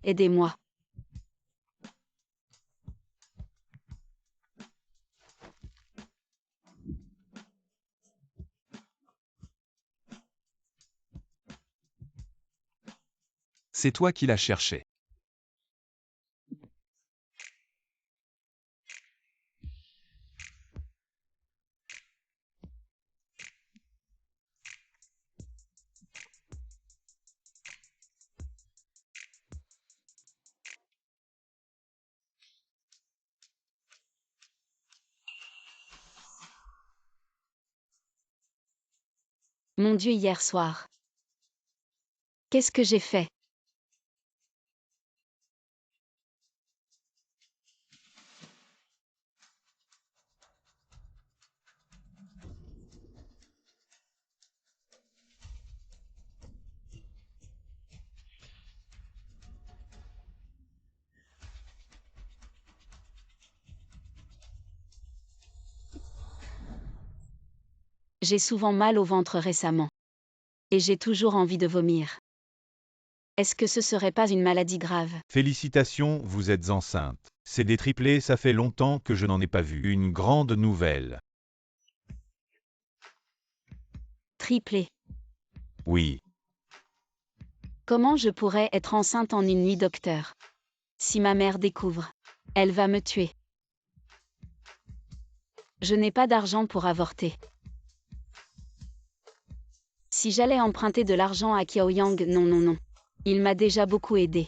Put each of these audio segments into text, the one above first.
aidez-moi. C'est toi qui l'as cherché. Mon Dieu, hier soir. Qu'est-ce que j'ai fait? J'ai souvent mal au ventre récemment. Et j'ai toujours envie de vomir. Est-ce que ce serait pas une maladie grave? Félicitations, vous êtes enceinte. C'est des triplés, ça fait longtemps que je n'en ai pas vu. Une grande nouvelle. Triplé. Oui. Comment je pourrais être enceinte en une nuit, docteur? Si ma mère découvre, elle va me tuer. Je n'ai pas d'argent pour avorter. Si j'allais emprunter de l'argent à Kiao Yang, non, non, non. Il m'a déjà beaucoup aidé.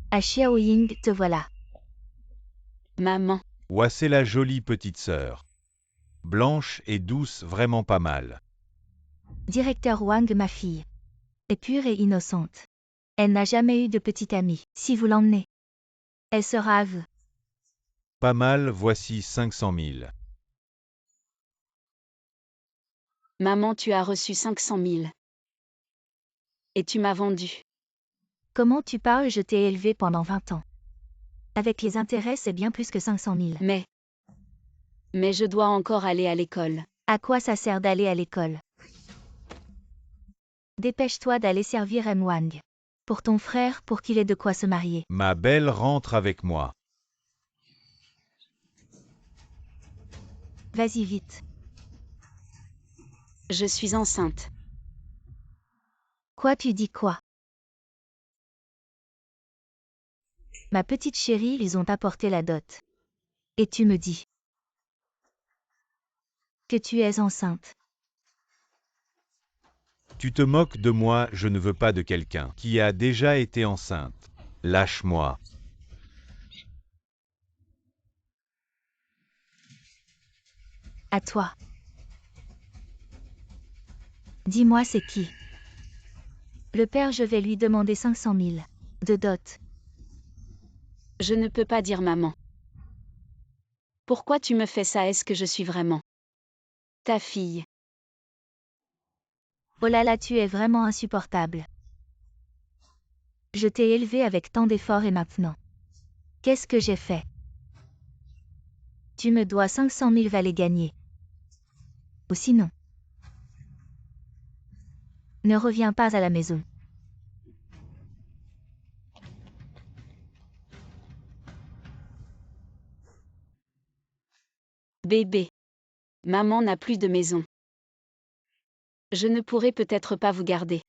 À Xiaoying, te voilà. Maman, Ouah, c'est la jolie petite sœur. Blanche et douce, vraiment pas mal. Directeur Wang, ma fille. Est pure et innocente. Elle n'a jamais eu de petite amie. Si vous l'emmenez, elle sera à vous. Pas mal, voici 500 000. maman, tu as reçu 500 000. Et tu m'as vendu. Comment tu parles? Je t'ai élevé pendant 20 ans. Avec les intérêts, c'est bien plus que 500 000. Mais je dois encore aller à l'école. À quoi ça sert d'aller à l'école? Dépêche-toi d'aller servir M. Wang. Pour ton frère, pour qu'il ait de quoi se marier. Ma belle rentre avec moi. Vas-y vite. Je suis enceinte. Quoi, tu dis quoi? Ma petite chérie, ils ont apporté la dot. Et tu me dis que tu es enceinte. Tu te moques de moi, je ne veux pas de quelqu'un qui a déjà été enceinte. Lâche-moi. À toi. Dis-moi c'est qui? Le père, je vais lui demander 500 000 de dot. Je ne peux pas dire maman. Pourquoi tu me fais ça? Est-ce que je suis vraiment ta fille? Oh là là, tu es vraiment insupportable. Je t'ai élevé avec tant d'efforts et maintenant. Qu'est-ce que j'ai fait? Tu me dois 500 000 valets gagnés. Ou sinon. Ne reviens pas à la maison. Bébé. Maman n'a plus de maison. Je ne pourrai peut-être pas vous garder.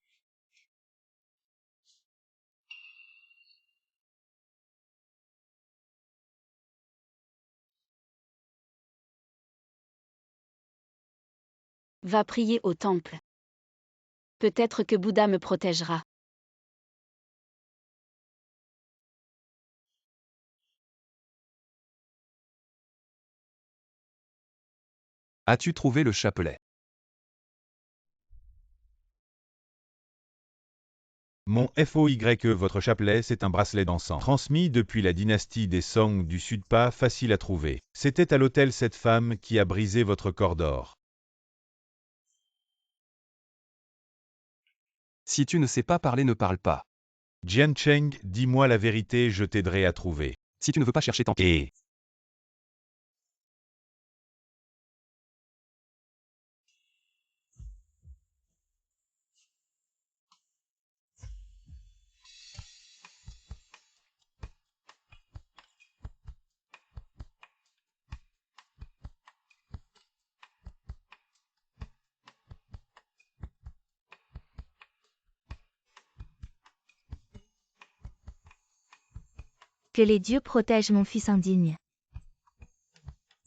Va prier au temple. Peut-être que Bouddha me protégera. As-tu trouvé le chapelet? Mon FOYE, votre chapelet, c'est un bracelet d'encens. Transmis depuis la dynastie des Song du Sud, pas facile à trouver. C'était à l'hôtel cette femme qui a brisé votre corps d'or. Si tu ne sais pas parler, ne parle pas. Jian Cheng, dis-moi la vérité, je t'aiderai à trouver. Si tu ne veux pas chercher, tant pis. Et Que les dieux protègent mon fils indigne.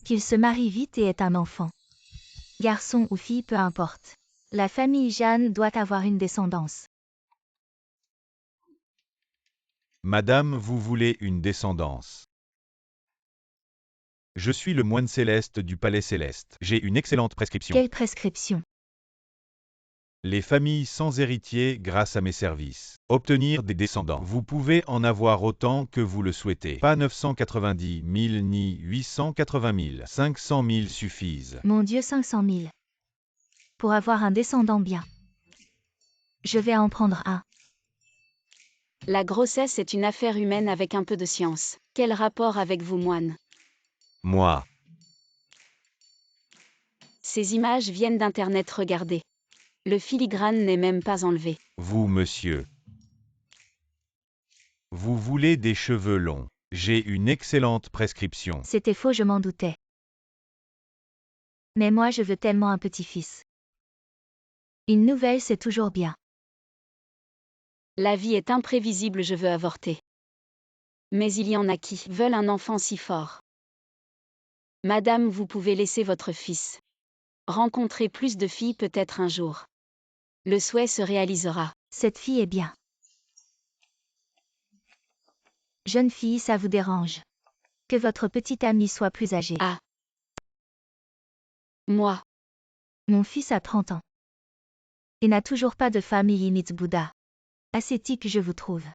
Qu'il se marie vite et ait un enfant. Garçon ou fille, peu importe. La famille Jeanne doit avoir une descendance. Madame, vous voulez une descendance. Je suis le moine céleste du palais céleste. J'ai une excellente prescription. Quelle prescription? Les familles sans héritier grâce à mes services. Obtenir des descendants. Vous pouvez en avoir autant que vous le souhaitez. Pas 990 000 ni 880 000. 500 000 suffisent. Mon Dieu, 500 000. Pour avoir un descendant bien. Je vais en prendre un. La grossesse est une affaire humaine avec un peu de science. Quel rapport avec vous, moine? Moi. Ces images viennent d'Internet, regardez. Le filigrane n'est même pas enlevé. Vous, monsieur. Vous voulez des cheveux longs. J'ai une excellente prescription. C'était faux, je m'en doutais. Mais moi, je veux tellement un petit-fils. Une nouvelle, c'est toujours bien. La vie est imprévisible, je veux avorter. Mais il y en a qui veulent un enfant si fort. Madame, vous pouvez laisser votre fils. Rencontrer plus de filles peut-être un jour. Le souhait se réalisera. Cette fille est bien. Jeune fille, ça vous dérange. Que votre petite amie soit plus âgée. Ah. Moi. Mon fils a 30 ans. Et n'a toujours pas de femme, il imite Bouddha. Ascétique, je vous trouve.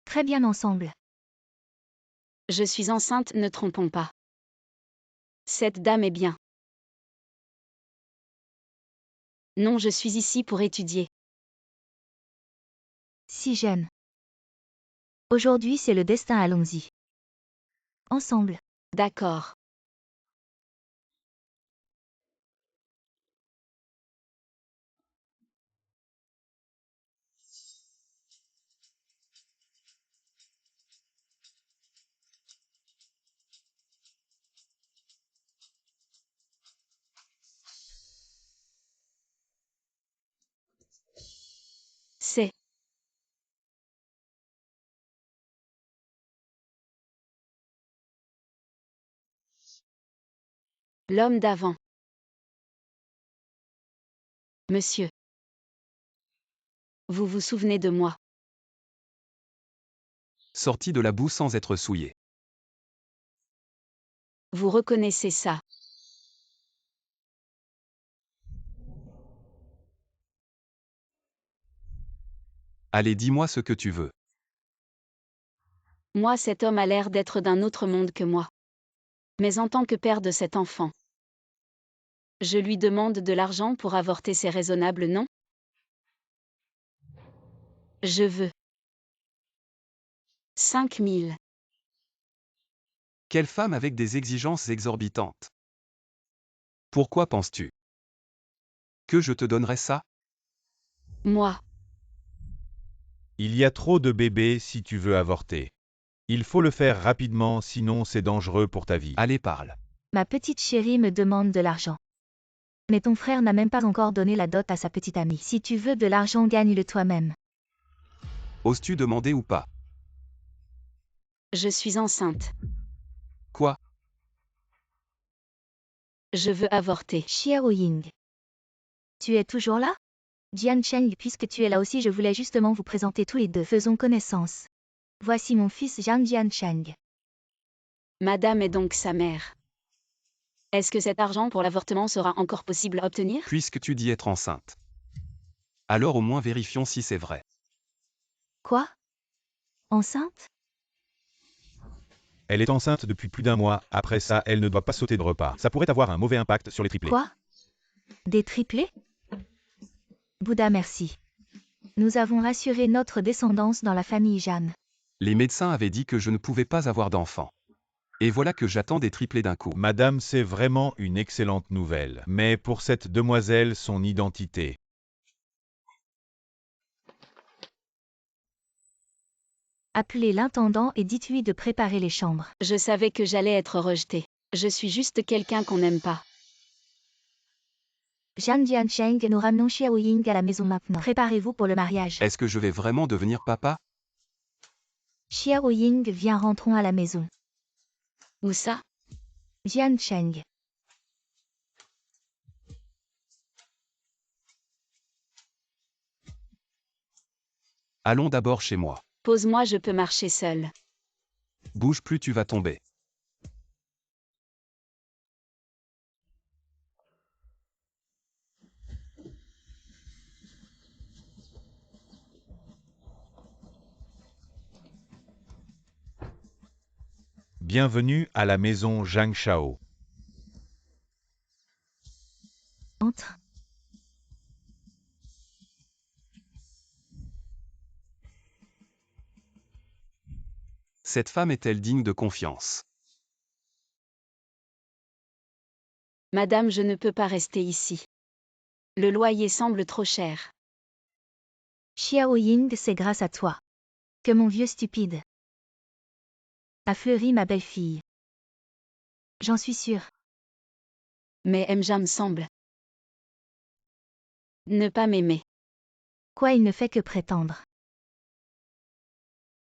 Très bien ensemble. Je suis enceinte, ne trompons pas. Cette dame est bien. Non, je suis ici pour étudier. Si jeune. Aujourd'hui, c'est le destin, allons-y. Ensemble. D'accord. C'est l'homme d'avant. Monsieur. Vous vous souvenez de moi? Sorti de la boue sans être souillé. Vous reconnaissez ça? Allez, dis-moi ce que tu veux. Moi, cet homme a l'air d'être d'un autre monde que moi. Mais en tant que père de cet enfant, je lui demande de l'argent pour avorter, c'est raisonnable, non? Je veux 5 000. Quelle femme avec des exigences exorbitantes. Pourquoi penses-tu que je te donnerais ça? Moi. Il y a trop de bébés si tu veux avorter. Il faut le faire rapidement, sinon c'est dangereux pour ta vie. Allez, parle. Ma petite chérie me demande de l'argent. Mais ton frère n'a même pas encore donné la dot à sa petite amie. Si tu veux de l'argent, gagne-le toi-même. Oses-tu demander ou pas? Je suis enceinte. Quoi? Je veux avorter. Xiao Ying. Tu es toujours là? Jian Cheng, puisque tu es là aussi, je voulais justement vous présenter tous les deux. Faisons connaissance. Voici mon fils Jian Cheng. Madame est donc sa mère. Est-ce que cet argent pour l'avortement sera encore possible à obtenir? Puisque tu dis être enceinte. Alors au moins vérifions si c'est vrai. Quoi? Enceinte? Elle est enceinte depuis plus d'un mois. Après ça, elle ne doit pas sauter de repas. Ça pourrait avoir un mauvais impact sur les triplés. Quoi? Des triplés? Bouddha, merci. Nous avons rassuré notre descendance dans la famille Jeanne. Les médecins avaient dit que je ne pouvais pas avoir d'enfant. Et voilà que j'attends des triplés d'un coup. Madame, c'est vraiment une excellente nouvelle. Mais pour cette demoiselle, son identité. Appelez l'intendant et dites-lui de préparer les chambres. Je savais que j'allais être rejetée. Je suis juste quelqu'un qu'on n'aime pas. Jian Cheng, nous ramenons Xiao Ying à la maison maintenant. Préparez-vous pour le mariage. Est-ce que je vais vraiment devenir papa? Xiao Ying, viens, rentrons à la maison. Où ça? Jian Cheng. Allons d'abord chez moi. Pose-moi, je peux marcher seule. Bouge plus, tu vas tomber. Bienvenue à la maison Zhang Shao. Entre. Cette femme est-elle digne de confiance? Madame, je ne peux pas rester ici. Le loyer semble trop cher. Xiao Ying, c'est grâce à toi que mon vieux stupide a fleuri ma belle-fille. J'en suis sûre. Mais Mjam semble ne pas m'aimer. Quoi, il ne fait que prétendre.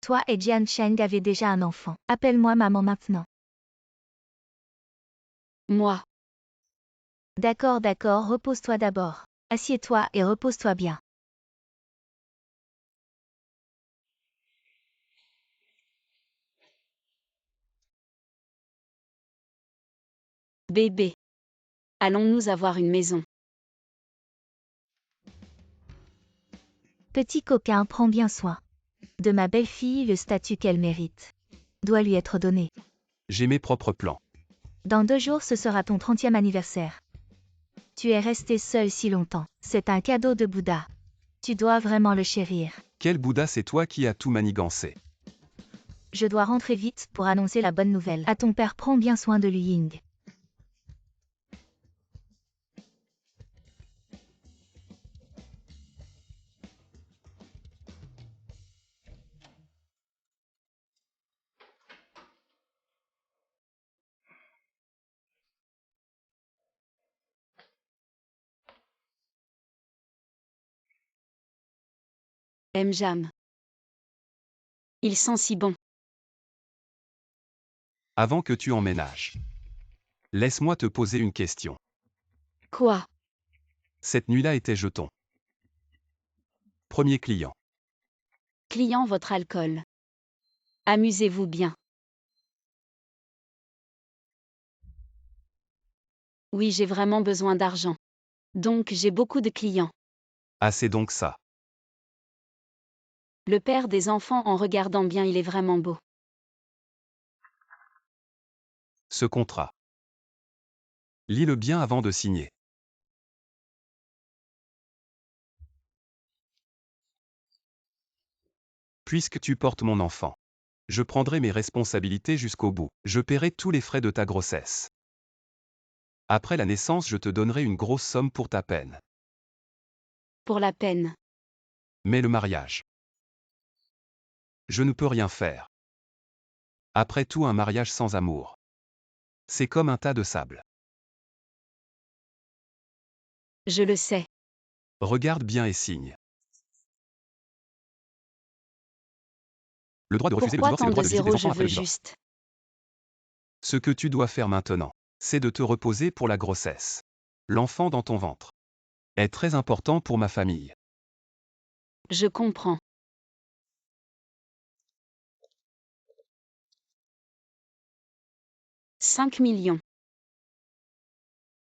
Toi et Jian Cheng avez déjà un enfant. Appelle-moi maman maintenant. Moi, D'accord, d'accord, repose-toi d'abord. Assieds-toi et repose-toi bien. bébé. Allons-nous avoir une maison? Petit coquin, prends bien soin de ma belle-fille, le statut qu'elle mérite doit lui être donné. J'ai mes propres plans. Dans 2 jours, ce sera ton 30e anniversaire. Tu es resté seul si longtemps. C'est un cadeau de Bouddha. Tu dois vraiment le chérir. Quel Bouddha, c'est toi qui as tout manigancé. Je dois rentrer vite pour annoncer la bonne nouvelle. À ton père, prends bien soin de lui, Ying. Mjam. Il sent si bon. Avant que tu emménages. Laisse-moi te poser une question. Quoi? Cette nuit-là était jeton. Premier client. Client, votre alcool. Amusez-vous bien. Oui, j'ai vraiment besoin d'argent. Donc j'ai beaucoup de clients. Ah, c'est donc ça. Le père des enfants, en regardant bien, il est vraiment beau. Ce contrat. Lis-le bien avant de signer. Puisque tu portes mon enfant. Je prendrai mes responsabilités jusqu'au bout. Je paierai tous les frais de ta grossesse. Après la naissance, je te donnerai une grosse somme pour ta peine. Pour la peine. Mais le mariage. Je ne peux rien faire. Après tout, un mariage sans amour. C'est comme un tas de sable. Je le sais. Regarde bien et signe. Le droit de refuser le Pourquoi divorce et tant le droit de de visite des zéros? enfants Je après veux le divorce. juste. Ce que tu dois faire maintenant, c'est de te reposer pour la grossesse. L'enfant dans ton ventre est très important pour ma famille. Je comprends. « 5 millions.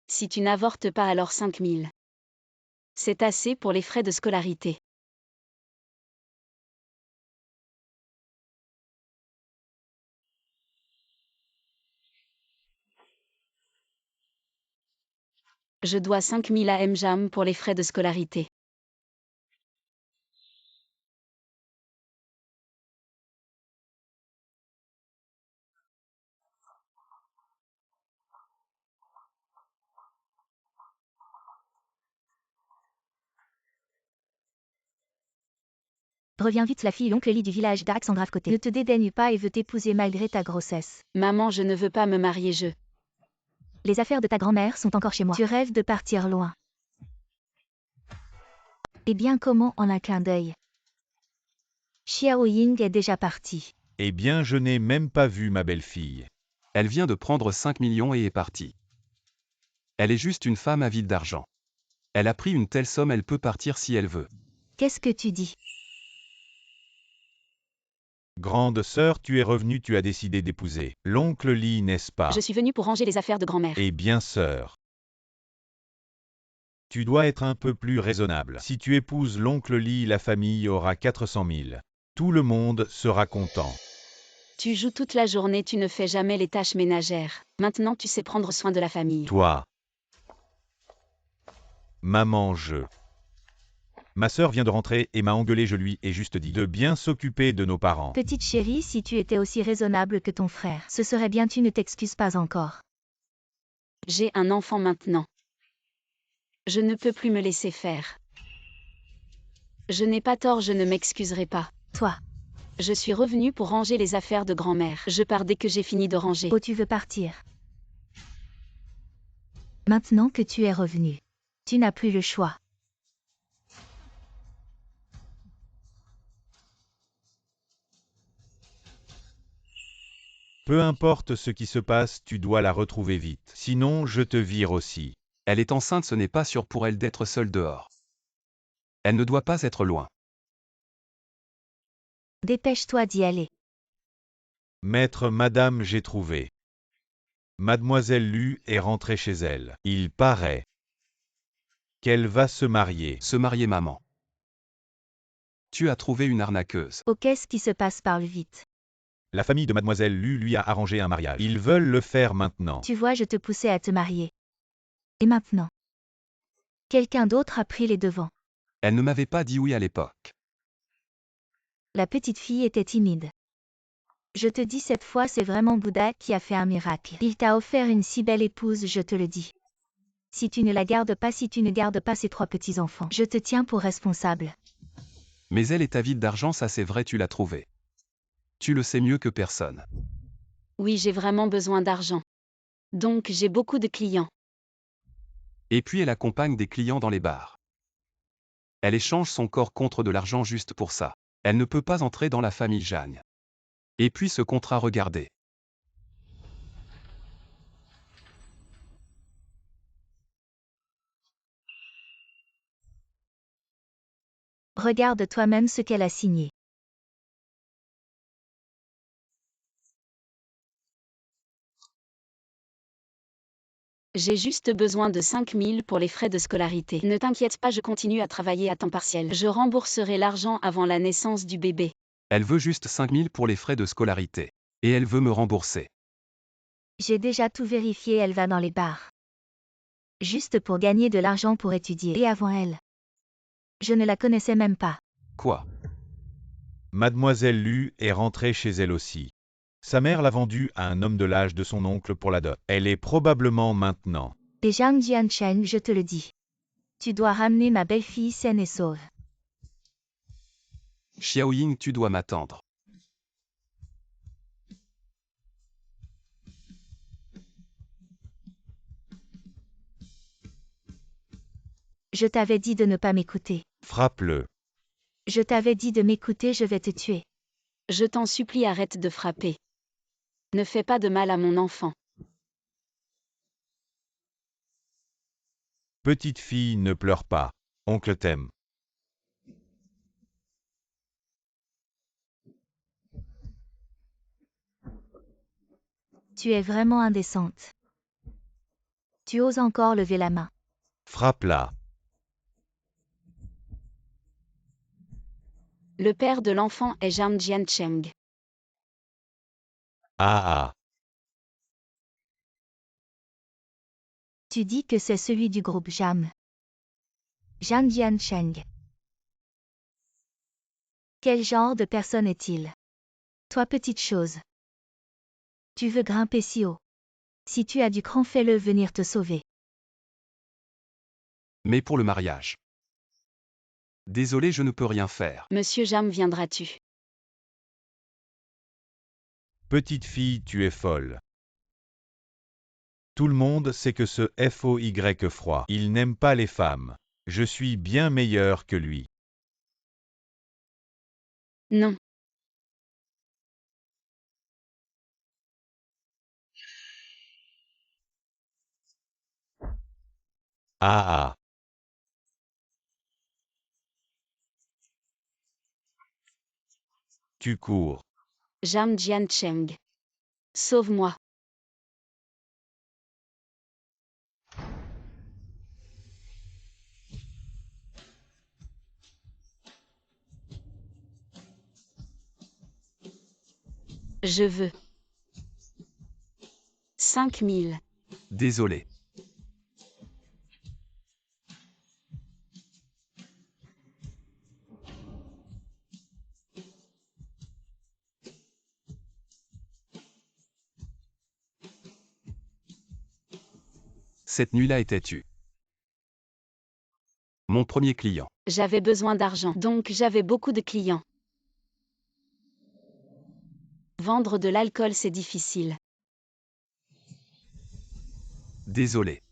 Si tu n'avortes pas, alors 5 000. C'est assez pour les frais de scolarité. Je dois 5 000 à Mjam pour les frais de scolarité. Reviens vite, la fille l'oncle Lee du village d'Alexandra côté. Ne te dédaigne pas et veut t'épouser malgré ta grossesse. Maman, je ne veux pas me marier, Les affaires de ta grand-mère sont encore chez moi. Tu rêves de partir loin. Eh bien, comment en un clin d'œil? Xiao Ying est déjà parti. Eh bien, je n'ai même pas vu ma belle-fille. Elle vient de prendre 5 millions et est partie. Elle est juste une femme avide d'argent. Elle a pris une telle somme, elle peut partir si elle veut. Qu'est-ce que tu dis? Grande sœur, tu es revenue, tu as décidé d'épouser l'oncle Lee, n'est-ce pas? Je suis venue pour ranger les affaires de grand-mère. Eh bien, sœur. Tu dois être un peu plus raisonnable. Si tu épouses l'oncle Lee, la famille aura 400 000. Tout le monde sera content. Tu joues toute la journée, tu ne fais jamais les tâches ménagères. Maintenant tu sais prendre soin de la famille. Toi. Maman, Ma sœur vient de rentrer et m'a engueulé, je lui ai juste dit de bien s'occuper de nos parents. Petite chérie, si tu étais aussi raisonnable que ton frère, ce serait bien, tu ne t'excuses pas encore. J'ai un enfant maintenant. Je ne peux plus me laisser faire. Je n'ai pas tort, je ne m'excuserai pas. Toi. Je suis revenue pour ranger les affaires de grand-mère. Je pars dès que j'ai fini de ranger. Oh, tu veux partir? Maintenant que tu es revenu, tu n'as plus le choix. Peu importe ce qui se passe, tu dois la retrouver vite. Sinon, je te vire aussi. Elle est enceinte, ce n'est pas sûr pour elle d'être seule dehors. Elle ne doit pas être loin. Dépêche-toi d'y aller. Maître, madame, j'ai trouvé. Mademoiselle Lu est rentrée chez elle. Il paraît qu'elle va se marier. Se marier, maman. Tu as trouvé une arnaqueuse. Oh, qu'est-ce qui se passe? Parle vite. La famille de Mademoiselle Lu lui a arrangé un mariage. Ils veulent le faire maintenant. Tu vois, je te poussais à te marier. Et maintenant? Quelqu'un d'autre a pris les devants. Elle ne m'avait pas dit oui à l'époque. La petite fille était timide. Je te dis, cette fois, c'est vraiment Bouddha qui a fait un miracle. Il t'a offert une si belle épouse, je te le dis. Si tu ne la gardes pas, si tu ne gardes pas ces 3 petits-enfants, je te tiens pour responsable. Mais elle est avide d'argent, ça c'est vrai, tu l'as trouvée. Tu le sais mieux que personne. Oui, j'ai vraiment besoin d'argent. Donc j'ai beaucoup de clients. Et puis elle accompagne des clients dans les bars. Elle échange son corps contre de l'argent juste pour ça. Elle ne peut pas entrer dans la famille Jeanne. Et puis ce contrat, regardez. Regarde toi-même ce qu'elle a signé. J'ai juste besoin de 5 000 pour les frais de scolarité. Ne t'inquiète pas, je continue à travailler à temps partiel. Je rembourserai l'argent avant la naissance du bébé. Elle veut juste 5 000 pour les frais de scolarité. Et elle veut me rembourser. J'ai déjà tout vérifié, elle va dans les bars. Juste pour gagner de l'argent pour étudier. Et avant elle. Je ne la connaissais même pas. Quoi? Mademoiselle Lu est rentrée chez elle aussi. Sa mère l'a vendue à un homme de l'âge de son oncle pour la dot. Elle est probablement maintenant. Et Zhang Jianchen, je te le dis. Tu dois ramener ma belle-fille saine et sauve. Xiaoying, tu dois m'attendre. Je t'avais dit de ne pas m'écouter. Frappe-le. Je t'avais dit de m'écouter, je vais te tuer. Je t'en supplie, arrête de frapper. Ne fais pas de mal à mon enfant. Petite fille, ne pleure pas. Oncle t'aime. Tu es vraiment indécente. Tu oses encore lever la main. Frappe-la. Le père de l'enfant est Zhang Jiancheng. Ah ah. Tu dis que c'est celui du groupe Jam. Zhang Jiancheng. Quel genre de personne est-il? Toi, petite chose. Tu veux grimper si haut. Si tu as du cran, fais-le venir te sauver. Mais pour le mariage. Désolé, je ne peux rien faire. Monsieur Jam, viendras-tu? Petite fille, tu es folle. Tout le monde sait que ce FOY froid, il n'aime pas les femmes. Je suis bien meilleur que lui. Non. Ah ah. Tu cours. Zhang Jiancheng. Sauve-moi. Je veux. 5000. Désolé. Cette nuit-là était tue. Mon premier client. J'avais besoin d'argent, donc j'avais beaucoup de clients. Vendre de l'alcool, c'est difficile. Désolé.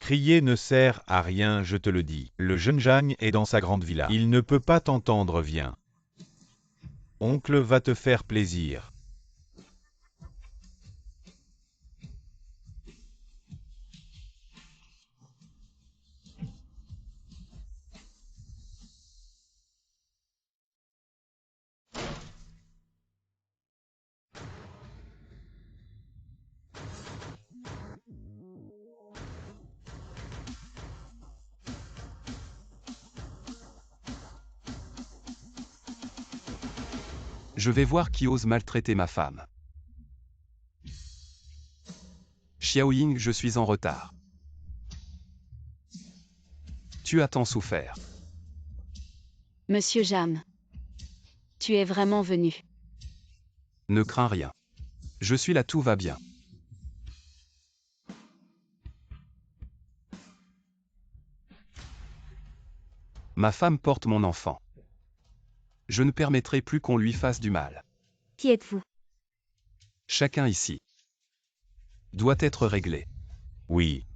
Crier ne sert à rien, je te le dis. Le jeune Zhang est dans sa grande villa. Il ne peut pas t'entendre, viens. Oncle va te faire plaisir. Je vais voir qui ose maltraiter ma femme. Xiaoying, je suis en retard. Tu as tant souffert. Monsieur Jam. Tu es vraiment venu. Ne crains rien. Je suis là, tout va bien. Ma femme porte mon enfant. Je ne permettrai plus qu'on lui fasse du mal. Qui êtes-vous? Chacun ici doit être réglé. Oui.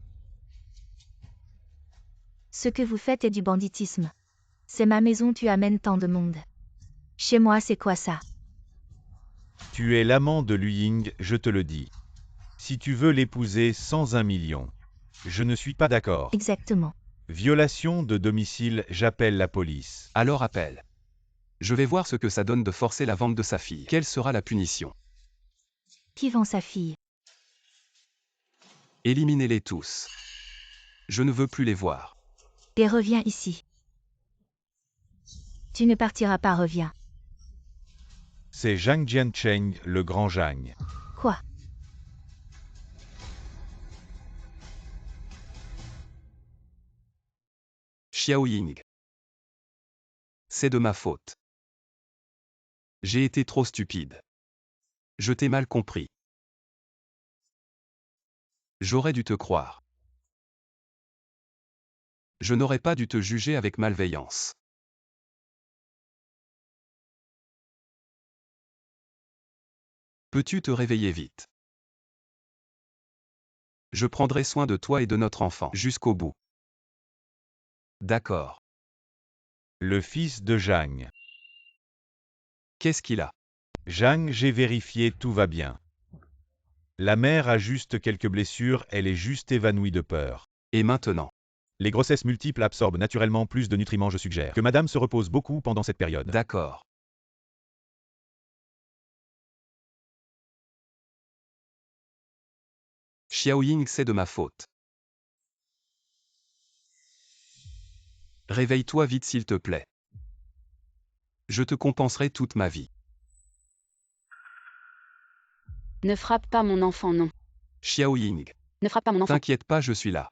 Ce que vous faites est du banditisme. C'est ma maison, tu amènes tant de monde. Chez moi, c'est quoi ça? Tu es l'amant de Luying, je te le dis. Si tu veux l'épouser sans 1 million. Je ne suis pas d'accord. Exactement. Violation de domicile, j'appelle la police. Alors appelle. Je vais voir ce que ça donne de forcer la vente de sa fille. Quelle sera la punition? Qui vend sa fille? Éliminez-les tous. Je ne veux plus les voir. Et reviens ici. Tu ne partiras pas, reviens. C'est Zhang Jiancheng, le grand Zhang. Quoi? Xiaoying. C'est de ma faute. J'ai été trop stupide. Je t'ai mal compris. J'aurais dû te croire. Je n'aurais pas dû te juger avec malveillance. Peux-tu te réveiller vite? Je prendrai soin de toi et de notre enfant jusqu'au bout. D'accord. Le fils de Zhang. Qu'est-ce qu'il a? Zhang, j'ai vérifié, tout va bien. La mère a juste quelques blessures, elle est juste évanouie de peur. Et maintenant? Les grossesses multiples absorbent naturellement plus de nutriments, je suggère que madame se repose beaucoup pendant cette période. D'accord. Xiaoying, c'est de ma faute. Réveille-toi vite s'il te plaît. Je te compenserai toute ma vie. Ne frappe pas mon enfant, non. Xiaoying. Ne frappe pas mon enfant. T'inquiète pas, je suis là.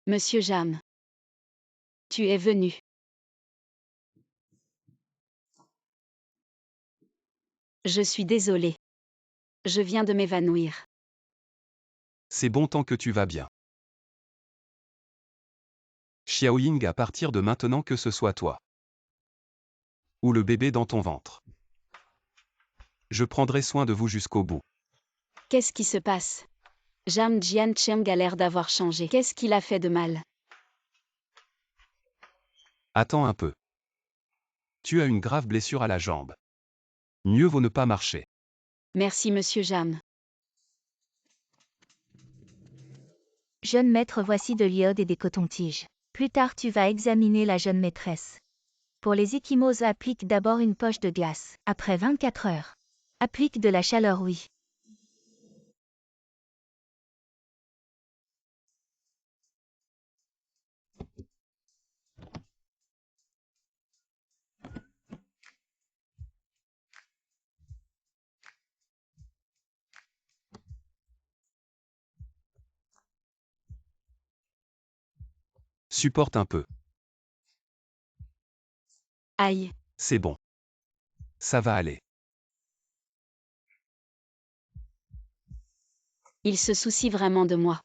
Monsieur Jam. Tu es venu. Je suis désolé. Je viens de m'évanouir. C'est bon tant que tu vas bien. Xiaoying, à partir de maintenant que ce soit toi. Ou le bébé dans ton ventre. Je prendrai soin de vous jusqu'au bout. Qu'est-ce qui se passe? Jam Jiancheng a l'air d'avoir changé. Qu'est-ce qu'il a fait de mal? Attends un peu. Tu as une grave blessure à la jambe. Mieux vaut ne pas marcher. Merci, monsieur Jam. Jeune maître, voici de l'iode et des cotons-tiges. Plus tard, tu vas examiner la jeune maîtresse. Pour les ecchymoses, applique d'abord une poche de glace. Après 24 heures. Applique de la chaleur, oui. Supporte un peu. Aïe. C'est bon. Ça va aller. Il se soucie vraiment de moi.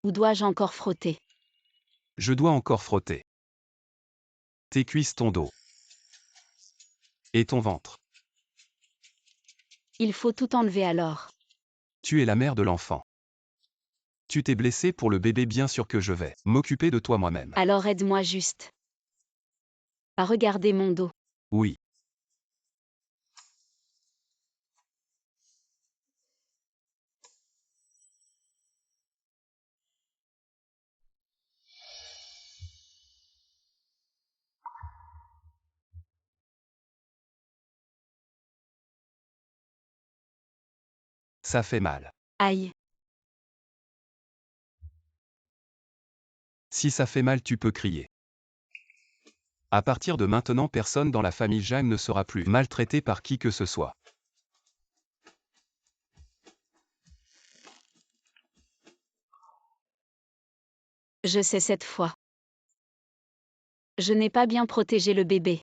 Où dois-je encore frotter? Je dois encore frotter. Tes cuisses, ton dos. Et ton ventre. Il faut tout enlever alors. Tu es la mère de l'enfant. Tu t'es blessé pour le bébé, bien sûr que je vais m'occuper de toi moi-même. Alors aide-moi juste. À regarder mon dos. Oui. Ça fait mal. Aïe. Si ça fait mal, tu peux crier. À partir de maintenant, personne dans la famille Jang ne sera plus maltraité par qui que ce soit. Je sais cette fois. Je n'ai pas bien protégé le bébé.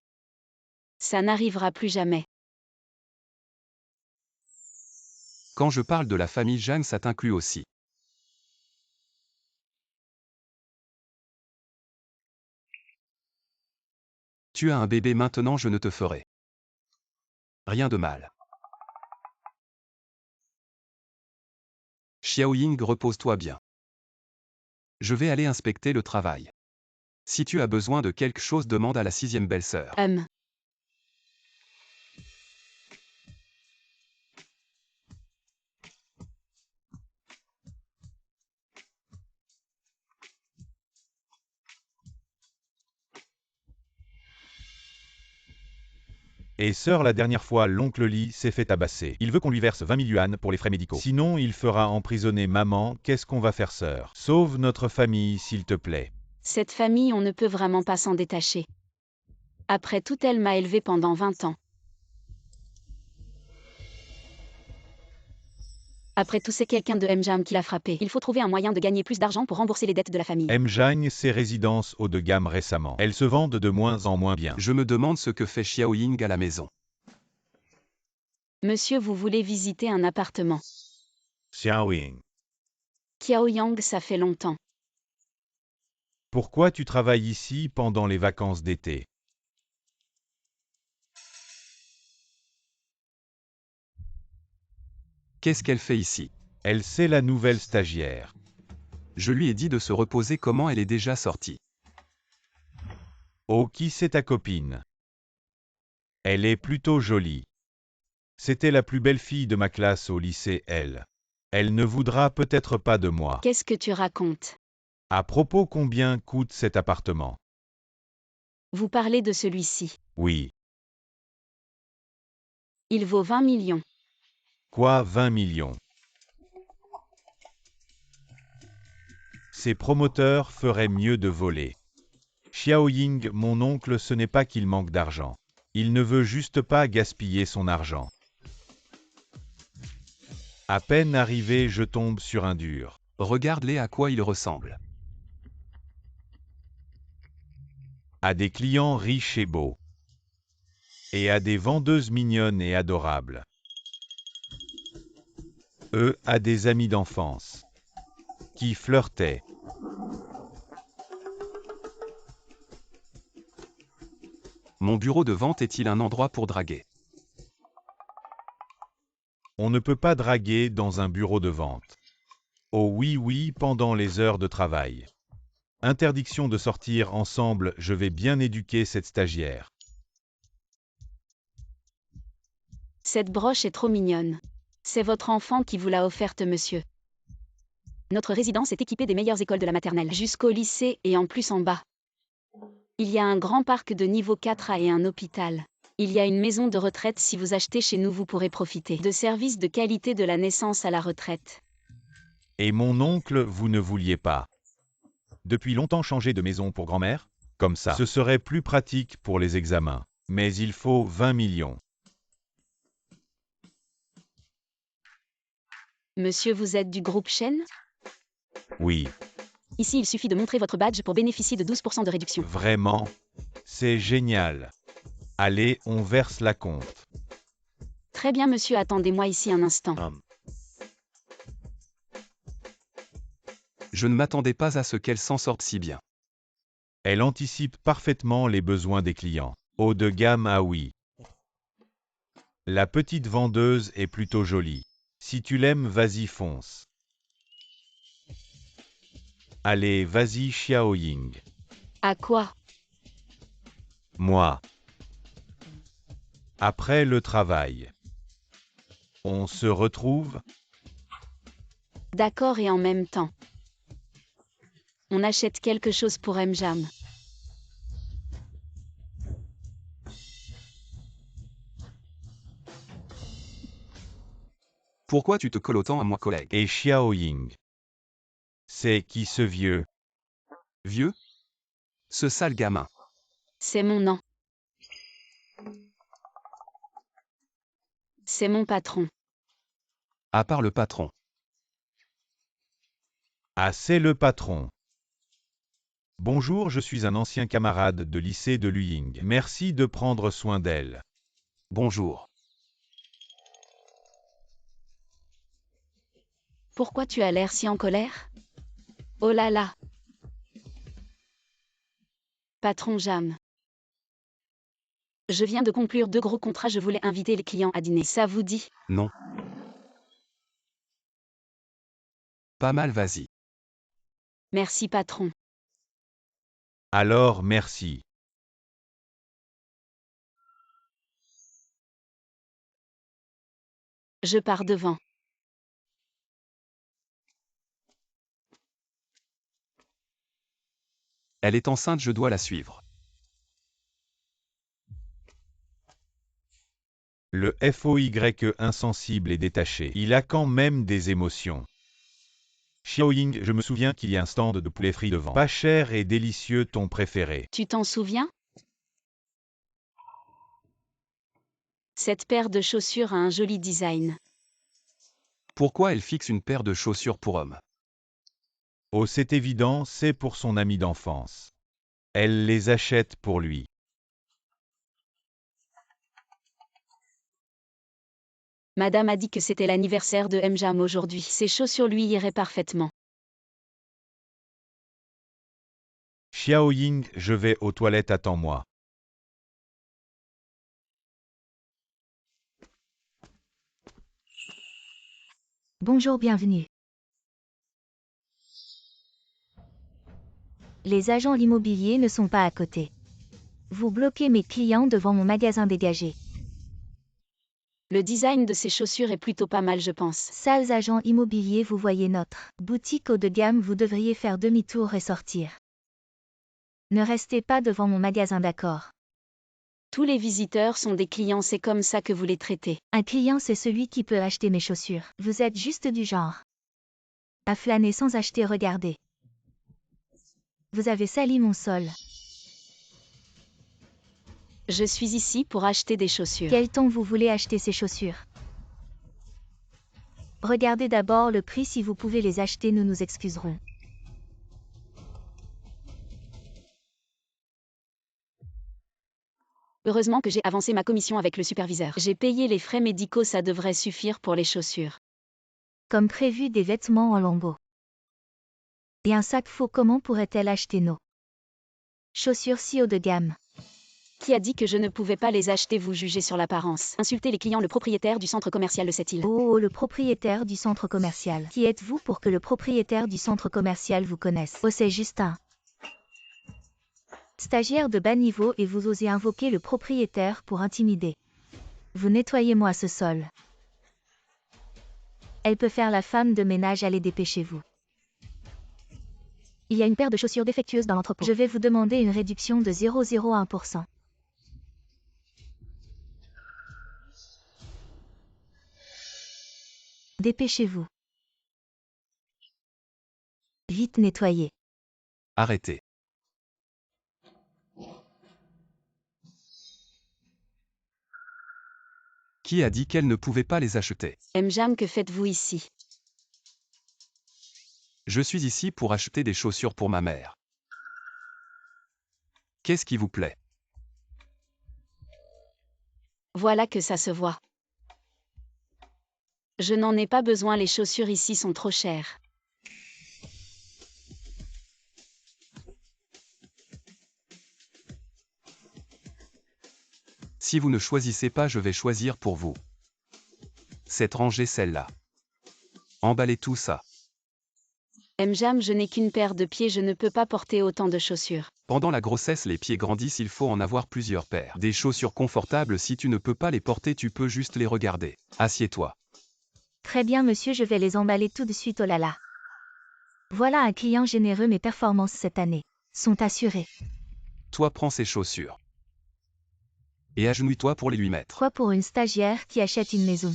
Ça n'arrivera plus jamais. Quand je parle de la famille Jang, ça t'inclut aussi. Tu as un bébé maintenant, je ne te ferai rien de mal. Xiaoying, repose-toi bien. Je vais aller inspecter le travail. Si tu as besoin de quelque chose, demande à la 6e belle-sœur. Et sœur, la dernière fois, l'oncle Lee s'est fait tabasser. Il veut qu'on lui verse 20 000 yuan pour les frais médicaux. Sinon, il fera emprisonner maman. Qu'est-ce qu'on va faire, sœur? Sauve notre famille, s'il te plaît. Cette famille, on ne peut vraiment pas s'en détacher. Après tout, elle m'a élevé pendant 20 ans. Après tout, c'est quelqu'un de Mjam qui l'a frappé. Il faut trouver un moyen de gagner plus d'argent pour rembourser les dettes de la famille. Mjagne ses résidences haut de gamme récemment. Elles se vendent de moins en moins bien. Je me demande ce que fait Xiaoying à la maison. Monsieur, vous voulez visiter un appartement? Xiaoying. Qiaoyang, ça fait longtemps. Pourquoi tu travailles ici pendant les vacances d'été? Qu'est-ce qu'elle fait ici? Elle, c'est la nouvelle stagiaire. Je lui ai dit de se reposer, comment elle est déjà sortie? Oh, qui c'est ta copine? Elle est plutôt jolie. C'était la plus belle fille de ma classe au lycée, elle. Elle ne voudra peut-être pas de moi. Qu'est-ce que tu racontes? À propos, combien coûte cet appartement? Vous parlez de celui-ci. Oui. Il vaut 20 millions. Quoi, 20 millions? Ces promoteurs feraient mieux de voler. Xiaoying, mon oncle, ce n'est pas qu'il manque d'argent. Il ne veut juste pas gaspiller son argent. À peine arrivé, je tombe sur un dur. Regarde-les, à quoi il ressemble. À des clients riches et beaux. Et à des vendeuses mignonnes et adorables. Eux, à des amis d'enfance. Qui flirtaient. Mon bureau de vente est-il un endroit pour draguer? On ne peut pas draguer dans un bureau de vente. Oh oui, oui, pendant les heures de travail. Interdiction de sortir ensemble, je vais bien éduquer cette stagiaire. Cette broche est trop mignonne. C'est votre enfant qui vous l'a offerte, monsieur. Notre résidence est équipée des meilleures écoles de la maternelle jusqu'au lycée et en plus en bas. Il y a un grand parc de niveau 4A et un hôpital. Il y a une maison de retraite. Si vous achetez chez nous, vous pourrez profiter de services de qualité de la naissance à la retraite. Et mon oncle, vous ne vouliez pas. Depuis longtemps changer de maison pour grand-mère? Comme ça. Ce serait plus pratique pour les examens. Mais il faut 20 millions. Monsieur, vous êtes du groupe Chaîne? Oui. Ici, il suffit de montrer votre badge pour bénéficier de 12% de réduction. Vraiment? C'est génial. Allez, on verse la compte. Très bien, monsieur, attendez-moi ici un instant. Je ne m'attendais pas à ce qu'elle s'en sorte si bien. Elle anticipe parfaitement les besoins des clients. Haut de gamme, ah oui. La petite vendeuse est plutôt jolie. Si tu l'aimes, vas-y, fonce. Allez, vas-y, Xiaoying. À quoi? Moi. Après le travail. On se retrouve? D'accord, et en même temps. On achète quelque chose pour Mjam. Pourquoi tu te colles autant à moi, collègue? Et Xiaoying. C'est qui ce vieux? Vieux? Ce sale gamin. C'est mon nom. C'est mon patron. À part le patron. Ah, c'est le patron. Bonjour, je suis un ancien camarade de lycée de Luying. Merci de prendre soin d'elle. Bonjour. Pourquoi tu as l'air si en colère? Oh là là. Patron Jam. Je viens de conclure 2 gros contrats, je voulais inviter les clients à dîner. Ça vous dit? Non. Pas mal, vas-y. Merci, patron. Alors, merci. Je pars devant. Elle est enceinte, je dois la suivre. Le FOY insensible et détaché. Il a quand même des émotions. Xiaoying, je me souviens qu'il y a un stand de poulet frit devant. Pas cher et délicieux, ton préféré. Tu t'en souviens? Cette paire de chaussures a un joli design. Pourquoi elle fixe une paire de chaussures pour hommes? Oh, c'est évident, c'est pour son ami d'enfance. Elle les achète pour lui. Madame a dit que c'était l'anniversaire de Mjam aujourd'hui. Ces chaussures lui iraient parfaitement. Xiaoying, je vais aux toilettes, attends-moi. Bonjour, bienvenue. Les agents immobiliers ne sont pas à côté. Vous bloquez mes clients devant mon magasin dégagé. Le design de ces chaussures est plutôt pas mal, je pense. Sales agents immobiliers, vous voyez notre boutique haut de gamme, vous devriez faire demi-tour et sortir. Ne restez pas devant mon magasin, d'accord? Tous les visiteurs sont des clients, c'est comme ça que vous les traitez. Un client, c'est celui qui peut acheter mes chaussures. Vous êtes juste du genre à flâner sans acheter, regardez. Vous avez sali mon sol. Je suis ici pour acheter des chaussures. Quel temps vous voulez acheter ces chaussures? Regardez d'abord le prix, si vous pouvez les acheter, nous nous excuserons. Heureusement que j'ai avancé ma commission avec le superviseur. J'ai payé les frais médicaux, ça devrait suffire pour les chaussures. Comme prévu, des vêtements en lambeaux. Et un sac faux, comment pourrait-elle acheter nos chaussures si haut de gamme? Qui a dit que je ne pouvais pas les acheter? Vous jugez sur l'apparence. Insultez les clients, le propriétaire du centre commercial le sait-il? Oh, le propriétaire du centre commercial. Qui êtes-vous pour que le propriétaire du centre commercial vous connaisse? Oh, c'est Justin. Stagiaire de bas niveau et vous osez invoquer le propriétaire pour intimider. Vous nettoyez-moi ce sol. Elle peut faire la femme de ménage, allez dépêchez-vous. Il y a une paire de chaussures défectueuses dans l'entrepôt. Je vais vous demander une réduction de 0,01%. Dépêchez-vous. Vite nettoyer. Arrêtez. Qui a dit qu'elle ne pouvait pas les acheter? Mjam, que faites-vous ici? Je suis ici pour acheter des chaussures pour ma mère. Qu'est-ce qui vous plaît? Voilà que ça se voit. Je n'en ai pas besoin, les chaussures ici sont trop chères. Si vous ne choisissez pas, je vais choisir pour vous. Cette rangée, celle-là. Emballez tout ça. Mjam, je n'ai qu'une paire de pieds, je ne peux pas porter autant de chaussures. Pendant la grossesse, les pieds grandissent, il faut en avoir plusieurs paires. Des chaussures confortables, si tu ne peux pas les porter, tu peux juste les regarder. Assieds-toi. Très bien monsieur, je vais les emballer tout de suite, oh là là. Voilà un client généreux, mes performances cette année sont assurées. Toi, prends ces chaussures. Et agenouille-toi pour les lui mettre. Quoi pour une stagiaire qui achète une maison?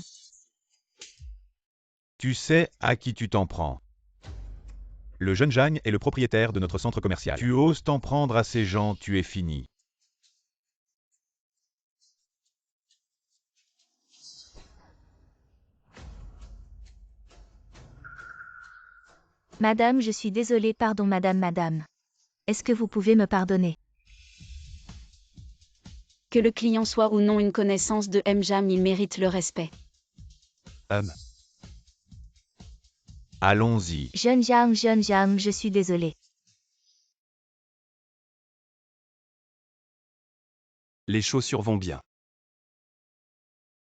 Tu sais à qui tu t'en prends. Le jeune Jagne est le propriétaire de notre centre commercial. Tu oses t'en prendre à ces gens, tu es fini. Madame, je suis désolée, pardon madame. Est-ce que vous pouvez me pardonner? Que le client soit ou non une connaissance de Mjam, il mérite le respect. Allons-y. Jeune Jam, je suis désolée. Les chaussures vont bien.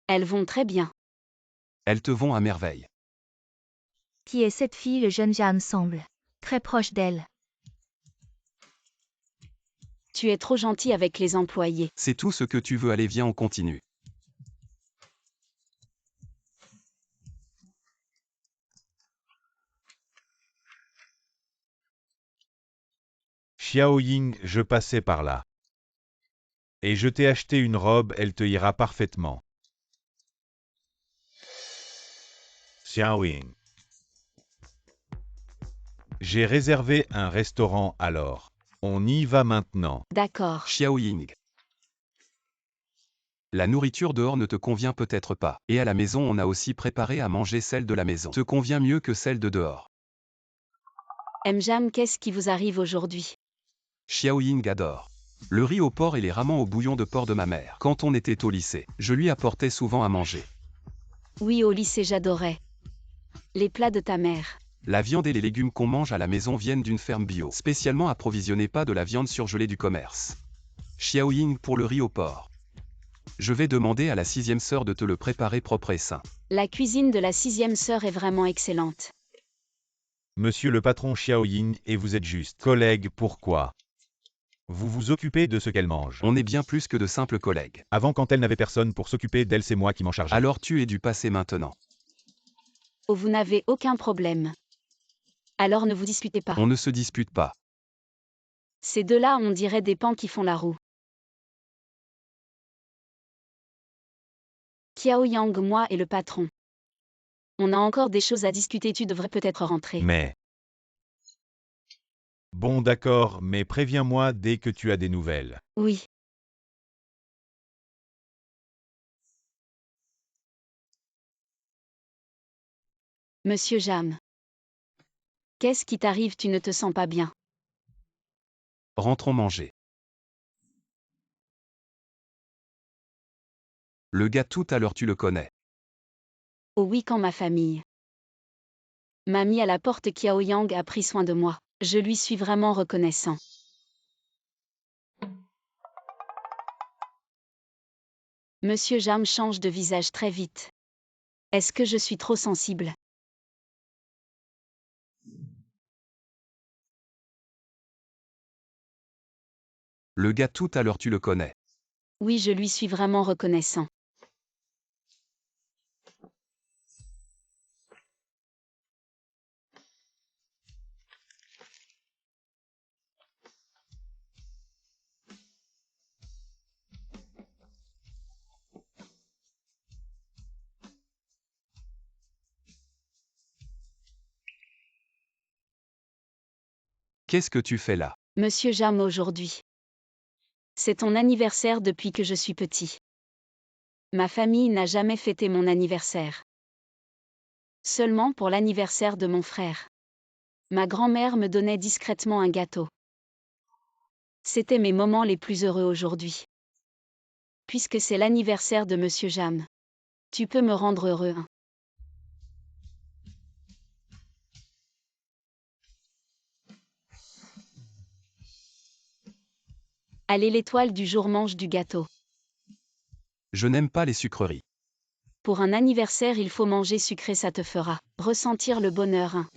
Elles vont très bien. Elles te vont à merveille. Qui est cette fille? Le jeune Jam semble très proche d'elle. Tu es trop gentil avec les employés. C'est tout ce que tu veux, allez viens on continue. Xiaoying, je passais par là. Et je t'ai acheté une robe, elle te ira parfaitement. Xiaoying. J'ai réservé un restaurant alors. On y va maintenant. D'accord. Xiaoying. La nourriture dehors ne te convient peut-être pas. Et à la maison, on a aussi préparé à manger celle de la maison. Te convient mieux que celle de dehors. Mjam, qu'est-ce qui vous arrive aujourd'hui? Xiaoying adore le riz au porc et les ramen au bouillon de porc de ma mère. Quand on était au lycée, je lui apportais souvent à manger. Oui, au lycée j'adorais. Les plats de ta mère. La viande et les légumes qu'on mange à la maison viennent d'une ferme bio, spécialement approvisionnée, pas de la viande surgelée du commerce. Xiaoying pour le riz au porc. Je vais demander à la 6e sœur de te le préparer propre et sain. La cuisine de la 6e sœur est vraiment excellente. Monsieur le patron Xiaoying, et vous êtes juste collègue, pourquoi? Vous vous occupez de ce qu'elle mange. On est bien plus que de simples collègues. Avant, quand elle n'avait personne pour s'occuper d'elle, c'est moi qui m'en chargeais. Alors tu es du passé maintenant. Oh, vous n'avez aucun problème. Alors ne vous disputez pas. On ne se dispute pas. Ces deux-là, on dirait des pans qui font la roue. Xiaoyang, moi et le patron. On a encore des choses à discuter, tu devrais peut-être rentrer. Mais... Bon d'accord, mais préviens-moi dès que tu as des nouvelles. Oui. Monsieur Jam. Qu'est-ce qui t'arrive, tu ne te sens pas bien? Rentrons manger. Le gars tout à l'heure tu le connais. Oh oui, quand ma famille m'a mis à la porte, Xiaoyang a pris soin de moi. Je lui suis vraiment reconnaissant. Monsieur Jam change de visage très vite. Est-ce que je suis trop sensible? Le gars tout à l'heure tu le connais. Oui, je lui suis vraiment reconnaissant. Qu'est-ce que tu fais là? Monsieur Jam aujourd'hui. C'est ton anniversaire depuis que je suis petit. Ma famille n'a jamais fêté mon anniversaire. Seulement pour l'anniversaire de mon frère. Ma grand-mère me donnait discrètement un gâteau. C'était mes moments les plus heureux aujourd'hui. Puisque c'est l'anniversaire de Monsieur Jam. Tu peux me rendre heureux, hein. Allez, l'étoile du jour mange du gâteau. Je n'aime pas les sucreries. Pour un anniversaire, il faut manger sucré, ça te fera ressentir le bonheur, hein.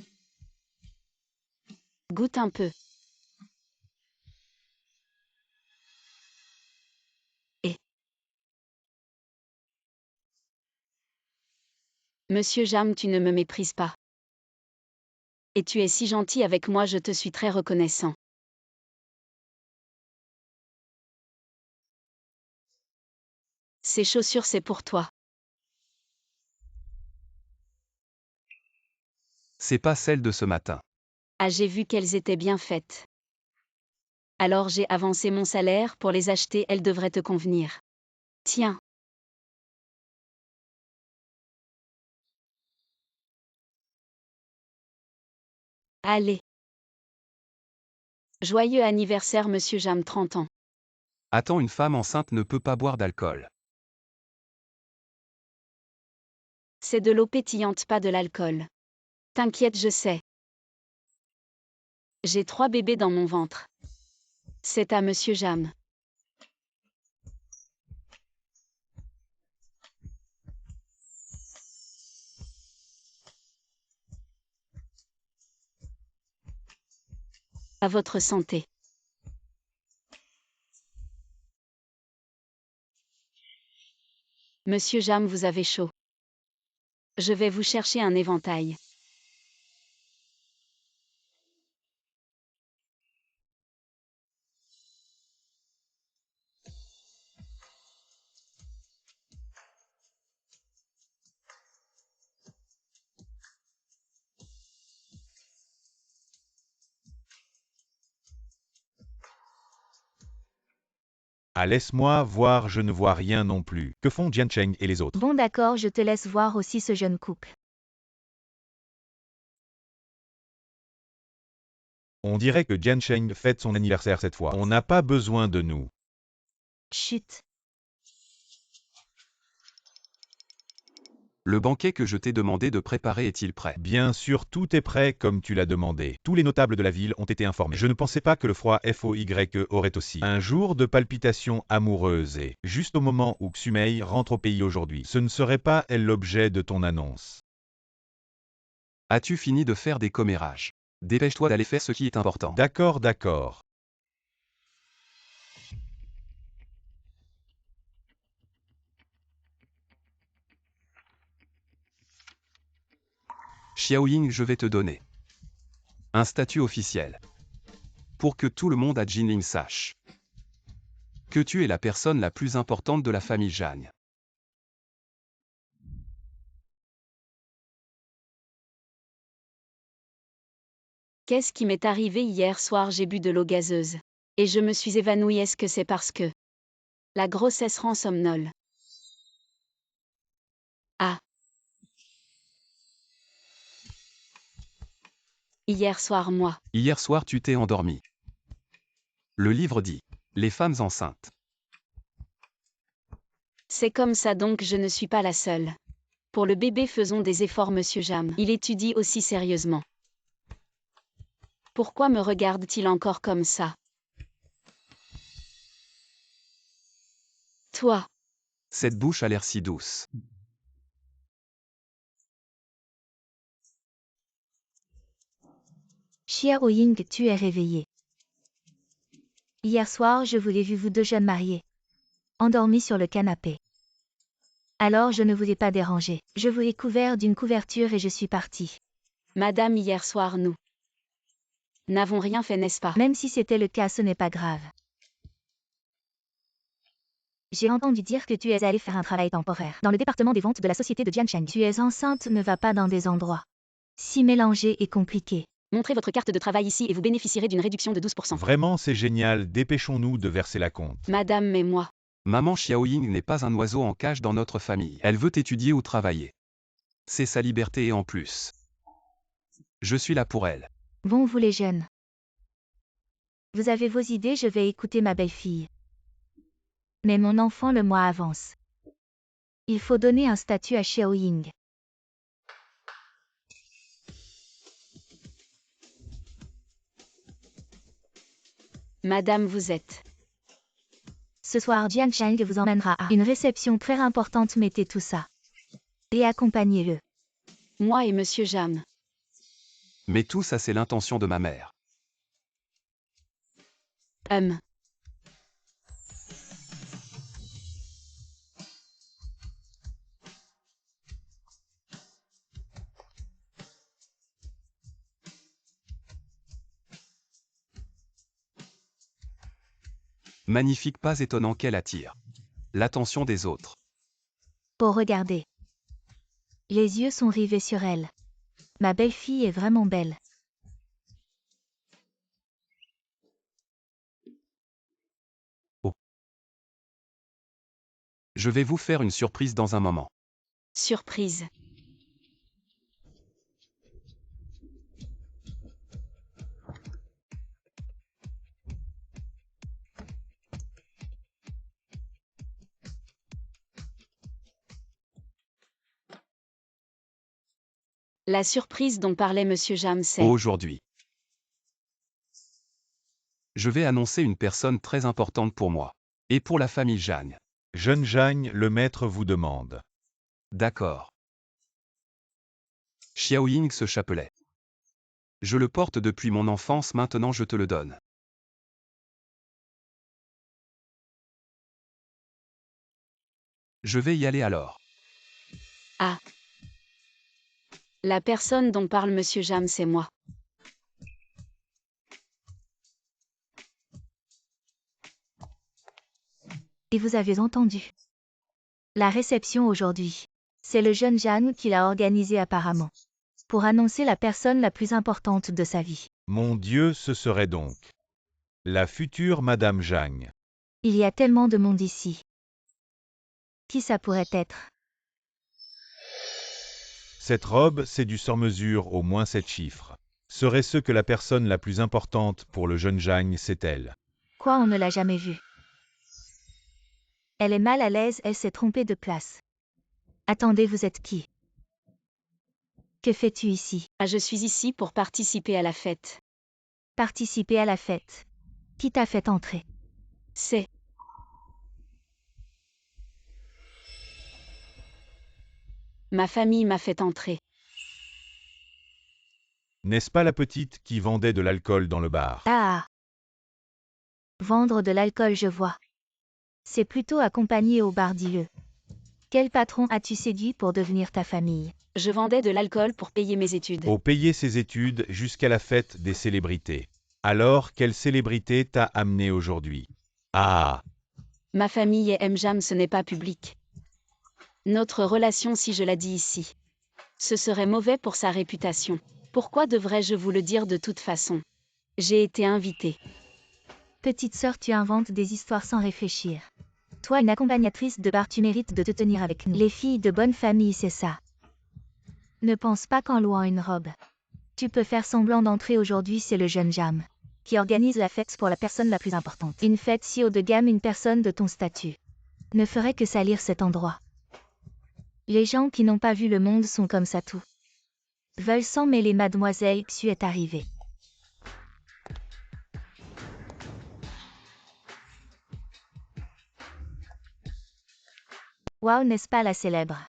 Goûte un peu. Et Monsieur Jam, tu ne me méprises pas. Et tu es si gentil avec moi, je te suis très reconnaissant. Ces chaussures, c'est pour toi. C'est pas celle de ce matin. Ah, j'ai vu qu'elles étaient bien faites. Alors j'ai avancé mon salaire pour les acheter, elles devraient te convenir. Tiens. Allez. Joyeux anniversaire, Monsieur Jam, 30 ans. Attends, une femme enceinte ne peut pas boire d'alcool. C'est de l'eau pétillante, pas de l'alcool. T'inquiète, je sais. J'ai 3 bébés dans mon ventre. C'est à Monsieur Jam. À votre santé. Monsieur Jam, vous avez chaud. Je vais vous chercher un éventail. Ah, laisse-moi voir, je ne vois rien non plus. Que font Jiancheng et les autres? Bon d'accord, je te laisse voir aussi ce jeune couple. On dirait que Jiancheng fête son anniversaire cette fois. On n'a pas besoin de nous. Chut. Le banquet que je t'ai demandé de préparer est-il prêt? Bien sûr, tout est prêt comme tu l'as demandé. Tous les notables de la ville ont été informés. Je ne pensais pas que le froid FOYE aurait aussi un jour de palpitations amoureuses et, juste au moment où Xumei rentre au pays aujourd'hui, ce ne serait pas elle l'objet de ton annonce. As-tu fini de faire des commérages? Dépêche-toi d'aller faire ce qui est important. D'accord, d'accord. Xiaoying, je vais te donner un statut officiel. Pour que tout le monde à Jinling sache que tu es la personne la plus importante de la famille Zhang. Qu'est-ce qui m'est arrivé hier soir? J'ai bu de l'eau gazeuse. Et je me suis évanouie. Est-ce que c'est parce que la grossesse rend somnole? Ah. Hier soir, moi. Hier soir tu t'es endormi. Le livre dit les femmes enceintes. C'est comme ça, donc je ne suis pas la seule. Pour le bébé, faisons des efforts, Monsieur Jam. Il étudie aussi sérieusement. Pourquoi me regarde-t-il encore comme ça? Toi. Cette bouche a l'air si douce. Xiaoying, tu es réveillé. Hier soir, je vous ai vu vous deux jeunes mariés, endormis sur le canapé. Alors je ne vous ai pas dérangé. Je vous ai couvert d'une couverture et je suis partie. Madame, hier soir, nous n'avons rien fait, n'est-ce pas? Même si c'était le cas, ce n'est pas grave. J'ai entendu dire que tu es allé faire un travail temporaire dans le département des ventes de la société de Jiancheng. Tu es enceinte, ne va pas dans des endroits si mélangés et compliqués. Montrez votre carte de travail ici et vous bénéficierez d'une réduction de 12%. Vraiment, c'est génial, dépêchons-nous de verser la compte. Madame, mais moi. Maman Xiaoying n'est pas un oiseau en cage dans notre famille. Elle veut étudier ou travailler. C'est sa liberté et en plus. Je suis là pour elle. Bon, vous les jeunes. Vous avez vos idées, je vais écouter ma belle-fille. Mais mon enfant, le mois avance. Il faut donner un statut à Xiaoying. Madame, vous êtes. Ce soir, Jiancheng vous emmènera à une réception très importante, mettez tout ça. Et accompagnez-le. Moi et Monsieur Jam. Mais tout ça, c'est l'intention de ma mère. Magnifique, pas étonnant qu'elle attire l'attention des autres. Pour regarder. Les yeux sont rivés sur elle. Ma belle-fille est vraiment belle. Je vais vous faire une surprise dans un moment. Surprise. La surprise dont parlait Monsieur Jam, c'est... Aujourd'hui, je vais annoncer une personne très importante pour moi. Et pour la famille Jeanne. Jeune Jeanne, le maître vous demande. D'accord. Xiaoying, ce chapelet. Je le porte depuis mon enfance, maintenant je te le donne. Je vais y aller alors. Ah. La personne dont parle Monsieur Jam, c'est moi. Et vous avez entendu. La réception aujourd'hui. C'est le jeune Jeanne qui l'a organisée apparemment. Pour annoncer la personne la plus importante de sa vie. Mon Dieu, ce serait donc la future Madame Jeanne. Il y a tellement de monde ici. Qui ça pourrait être? Cette robe, c'est du sur-mesure, au moins 7 chiffres. Serait-ce que la personne la plus importante pour le jeune Jeanne, c'est elle? Quoi, on ne l'a jamais vue? Elle est mal à l'aise, elle s'est trompée de place. Attendez, vous êtes qui? Que fais-tu ici? Ah, je suis ici pour participer à la fête. Participer à la fête. Qui t'a fait entrer? C'est... Ma famille m'a fait entrer. N'est-ce pas la petite qui vendait de l'alcool dans le bar? Ah! Vendre de l'alcool, je vois. C'est plutôt accompagné au bar, dis-le. Quel patron as-tu séduit pour devenir ta famille? Je vendais de l'alcool pour payer mes études. Pour payer ses études jusqu'à la fête des célébrités. Alors, quelle célébrité t'a amené aujourd'hui? Ah! Ma famille et Mjam, ce n'est pas public. Notre relation, si je la dis ici, ce serait mauvais pour sa réputation. Pourquoi devrais-je vous le dire de toute façon? J'ai été invitée. Petite sœur, tu inventes des histoires sans réfléchir. Toi, une accompagnatrice de bar, tu mérites de te tenir avec nous. Les filles de bonne famille, c'est ça. Ne pense pas qu'en louant une robe. Tu peux faire semblant d'entrer aujourd'hui, c'est le jeune Jam qui organise la fête pour la personne la plus importante. Une fête si haut de gamme, une personne de ton statut ne ferait que salir cet endroit. Les gens qui n'ont pas vu le monde sont comme ça tout. Veulent s'en mêler. Mademoiselle Xu est arrivée. Waouh, n'est-ce pas la célèbre?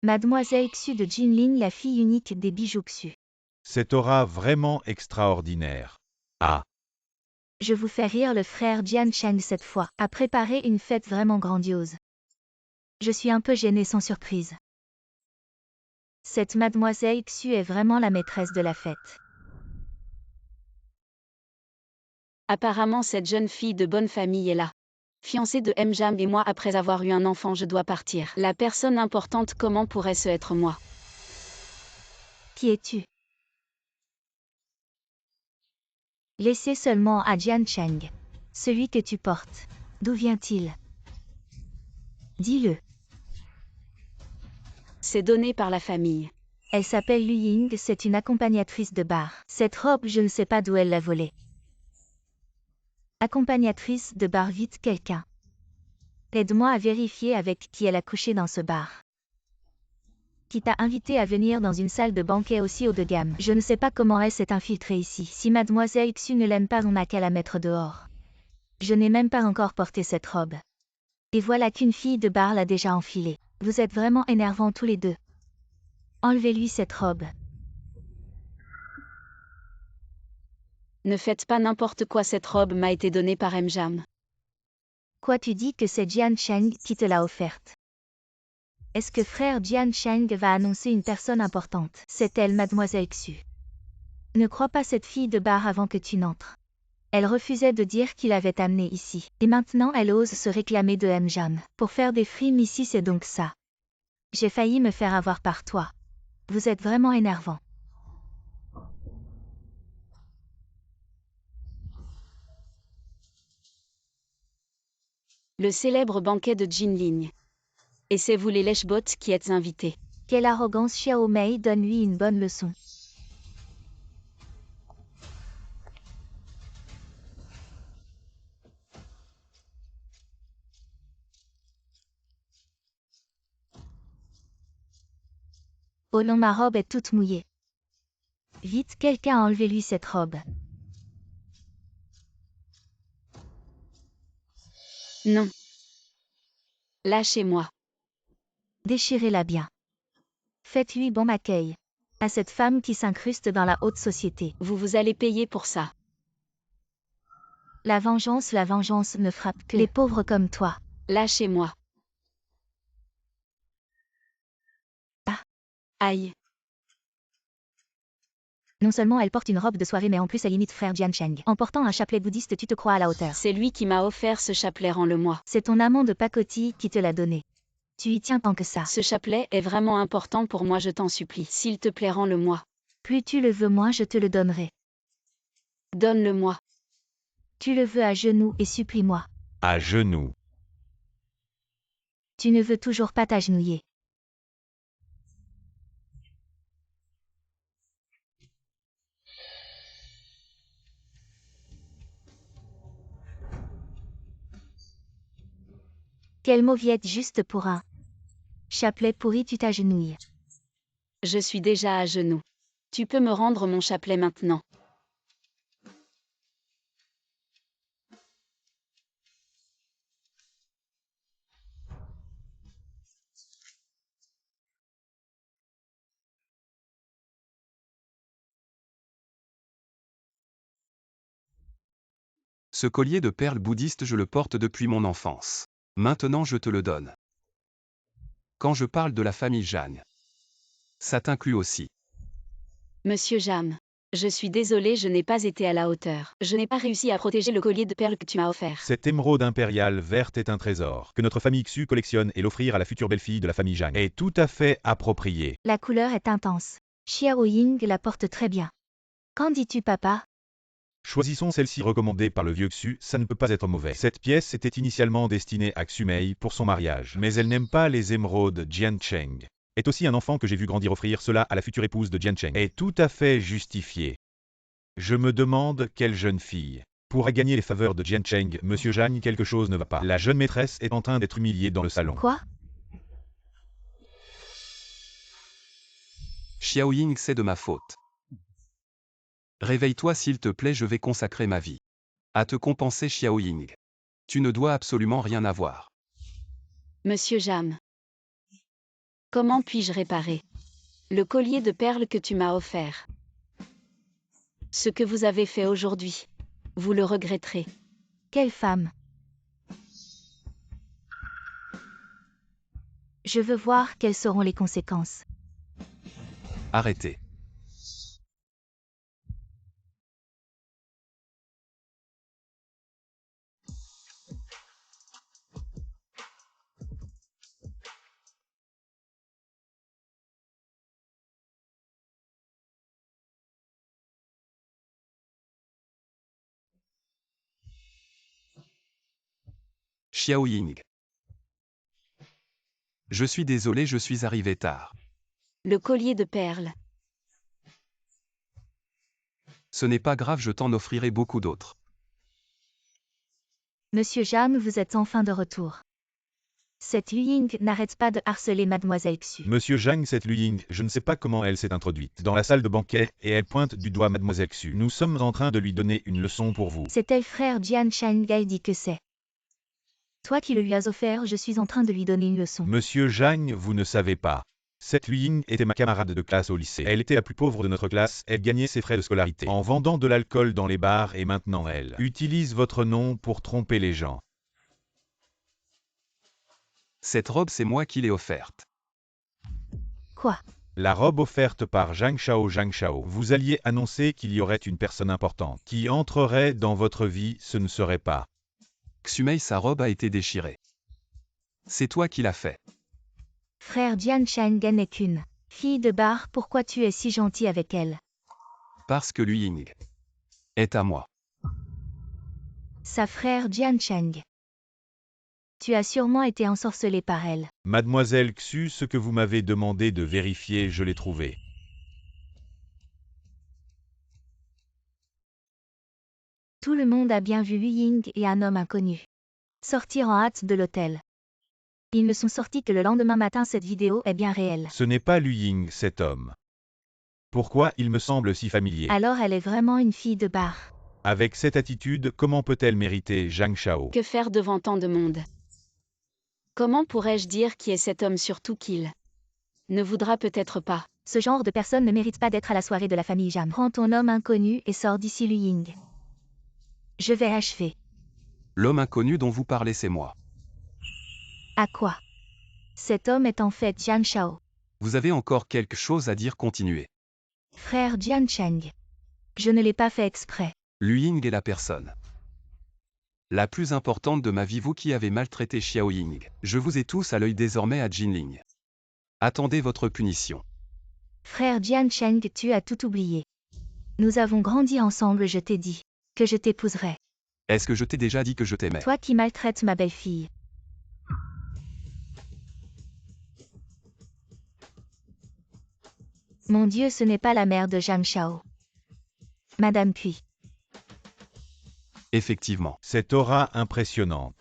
Mademoiselle Xu de Jinling, la fille unique des bijoux Xu. Cette aura vraiment extraordinaire. Ah! Je vous fais rire le frère Jian Cheng cette fois, a préparé une fête vraiment grandiose. Je suis un peu gênée sans surprise. Cette mademoiselle Xu est vraiment la maîtresse de la fête. Apparemment cette jeune fille de bonne famille est là. Fiancée de Mjam et moi après avoir eu un enfant je dois partir. La personne importante comment pourrait-ce être moi? Qui es-tu? Laissez seulement à Jian Cheng. Celui que tu portes. D'où vient-il? Dis-le. C'est donné par la famille. Elle s'appelle Lu Ying, c'est une accompagnatrice de bar. Cette robe, je ne sais pas d'où elle l'a volée. Accompagnatrice de bar, vite quelqu'un. Aide-moi à vérifier avec qui elle a couché dans ce bar. Qui t'a invité à venir dans une salle de banquet aussi haut de gamme. Je ne sais pas comment elle s'est infiltrée ici. Si mademoiselle Xu ne l'aime pas, on n'a qu'à la mettre dehors. Je n'ai même pas encore porté cette robe. Et voilà qu'une fille de bar l'a déjà enfilée. Vous êtes vraiment énervants tous les deux. Enlevez-lui cette robe. Ne faites pas n'importe quoi, cette robe m'a été donnée par Mjam. Quoi, tu dis que c'est Jian Cheng qui te l'a offerte? Est-ce que frère Jian Cheng va annoncer une personne importante? C'est elle, mademoiselle Xu. Ne crois pas cette fille de bar avant que tu n'entres. Elle refusait de dire qu'il avait amené ici. Et maintenant elle ose se réclamer de Mjam. Pour faire des frimes ici, c'est donc ça. J'ai failli me faire avoir par toi. Vous êtes vraiment énervant. Le célèbre banquet de Jinling. Et c'est vous les lèche-bottes qui êtes invités. Quelle arrogance, Xiao Mei, donne-lui une bonne leçon. Oh non, ma robe est toute mouillée. Vite, quelqu'un enlevez-lui cette robe. Non. Lâchez-moi. Déchirez-la bien. Faites-lui bon accueil. À cette femme qui s'incruste dans la haute société. Vous allez payer pour ça. La vengeance ne frappe que les pauvres comme toi. Lâchez-moi. Ah. Aïe. Non seulement elle porte une robe de soirée, mais en plus elle imite frère Jian Cheng. En portant un chapelet bouddhiste, tu te crois à la hauteur. C'est lui qui m'a offert ce chapelet, rends-le-moi. C'est ton amant de pacotille qui te l'a donné. Tu y tiens tant que ça. Ce chapelet est vraiment important pour moi, je t'en supplie. S'il te plaît, rends-le-moi. Plus tu le veux, moins je te le donnerai. Donne-le-moi. Tu le veux à genoux et supplie-moi. À genoux. Tu ne veux toujours pas t'agenouiller. Quelle mauviette juste pour un chapelet pourri, tu t'agenouilles. Je suis déjà à genoux. Tu peux me rendre mon chapelet maintenant. Ce collier de perles bouddhistes je le porte depuis mon enfance. Maintenant je te le donne. Quand je parle de la famille Jeanne, ça t'inclut aussi. Monsieur Jam. Je suis désolé, je n'ai pas été à la hauteur. Je n'ai pas réussi à protéger le collier de perles que tu m'as offert. Cette émeraude impériale verte est un trésor que notre famille Xu collectionne et l'offrir à la future belle-fille de la famille Jeanne est tout à fait approprié. La couleur est intense. Xiao Ying la porte très bien. Qu'en dis-tu, papa? Choisissons celle-ci recommandée par le vieux Xu, ça ne peut pas être mauvais. Cette pièce était initialement destinée à Xu Mei pour son mariage, mais elle n'aime pas les émeraudes. Jian Cheng est aussi un enfant que j'ai vu grandir, offrir cela à la future épouse de Jian Cheng est tout à fait justifié. Je me demande quelle jeune fille pourra gagner les faveurs de Jian Cheng. Monsieur Jeanne, quelque chose ne va pas. La jeune maîtresse est en train d'être humiliée dans le salon. Quoi? Xiao Ying, c'est de ma faute. Réveille-toi s'il te plaît, je vais consacrer ma vie à te compenser, Xiao Ying. Tu ne dois absolument rien avoir. Monsieur Jam. Comment puis-je réparer le collier de perles que tu m'as offert? Ce que vous avez fait aujourd'hui. Vous le regretterez. Quelle femme! Je veux voir quelles seront les conséquences. Arrêtez. Xiao Ying. Je suis désolé, je suis arrivé tard. Le collier de perles. Ce n'est pas grave, je t'en offrirai beaucoup d'autres. Monsieur Jam, vous êtes enfin de retour. Cette Ying n'arrête pas de harceler Mademoiselle Xu. Monsieur Zhang, cette Lu Ying, je ne sais pas comment elle s'est introduite dans la salle de banquet, et elle pointe du doigt Mademoiselle Xu. Nous sommes en train de lui donner une leçon pour vous. C'est elle, frère Jian Shangai, dit que c'est. Toi qui le lui as offert, je suis en train de lui donner une leçon. Monsieur Zhang, vous ne savez pas. Cette Lu Ying était ma camarade de classe au lycée. Elle était la plus pauvre de notre classe, elle gagnait ses frais de scolarité en vendant de l'alcool dans les bars et maintenant elle utilise votre nom pour tromper les gens. Cette robe, c'est moi qui l'ai offerte. Quoi? La robe offerte par Zhang Shao. Vous alliez annoncer qu'il y aurait une personne importante qui entrerait dans votre vie, ce ne serait pas. Xumei, sa robe a été déchirée. C'est toi qui l'as fait. Frère Jian Shangai n'est qu'une fille de bar, pourquoi tu es si gentil avec elle? Parce que Lu Ying est à moi. Sa frère Jian Cheng. Tu as sûrement été ensorcelé par elle. Mademoiselle Xu, ce que vous m'avez demandé de vérifier, je l'ai trouvé. Tout le monde a bien vu Yu Ying et un homme inconnu sortir en hâte de l'hôtel. Ils ne sont sortis que le lendemain matin. Cette vidéo est bien réelle. Ce n'est pas Lu Ying, cet homme. Pourquoi il me semble si familier? Alors elle est vraiment une fille de bar. Avec cette attitude, comment peut-elle mériter Zhang Shao? Que faire devant tant de monde? Comment pourrais-je dire qui est cet homme, surtout qu'il ne voudra peut-être pas? Ce genre de personne ne mérite pas d'être à la soirée de la famille Jam. Prends ton homme inconnu et sors d'ici, Lu Ying. Je vais achever. L'homme inconnu dont vous parlez, c'est moi. À quoi? Cet homme est en fait Jian Shao. Vous avez encore quelque chose à dire, continuez. Frère Jian Cheng. Je ne l'ai pas fait exprès. Lu Ying est la personne la plus importante de ma vie, vous qui avez maltraité Xiao Ying. Je vous ai tous à l'œil désormais à Jinling. Attendez votre punition. Frère Jian Cheng, tu as tout oublié. Nous avons grandi ensemble, je t'ai dit que je t'épouserais. Est-ce que je t'ai déjà dit que je t'aimais? Toi qui maltraites ma belle-fille. Mon Dieu, ce n'est pas la mère de Zhang Shao. Madame Puis. Effectivement. Cette aura impressionnante.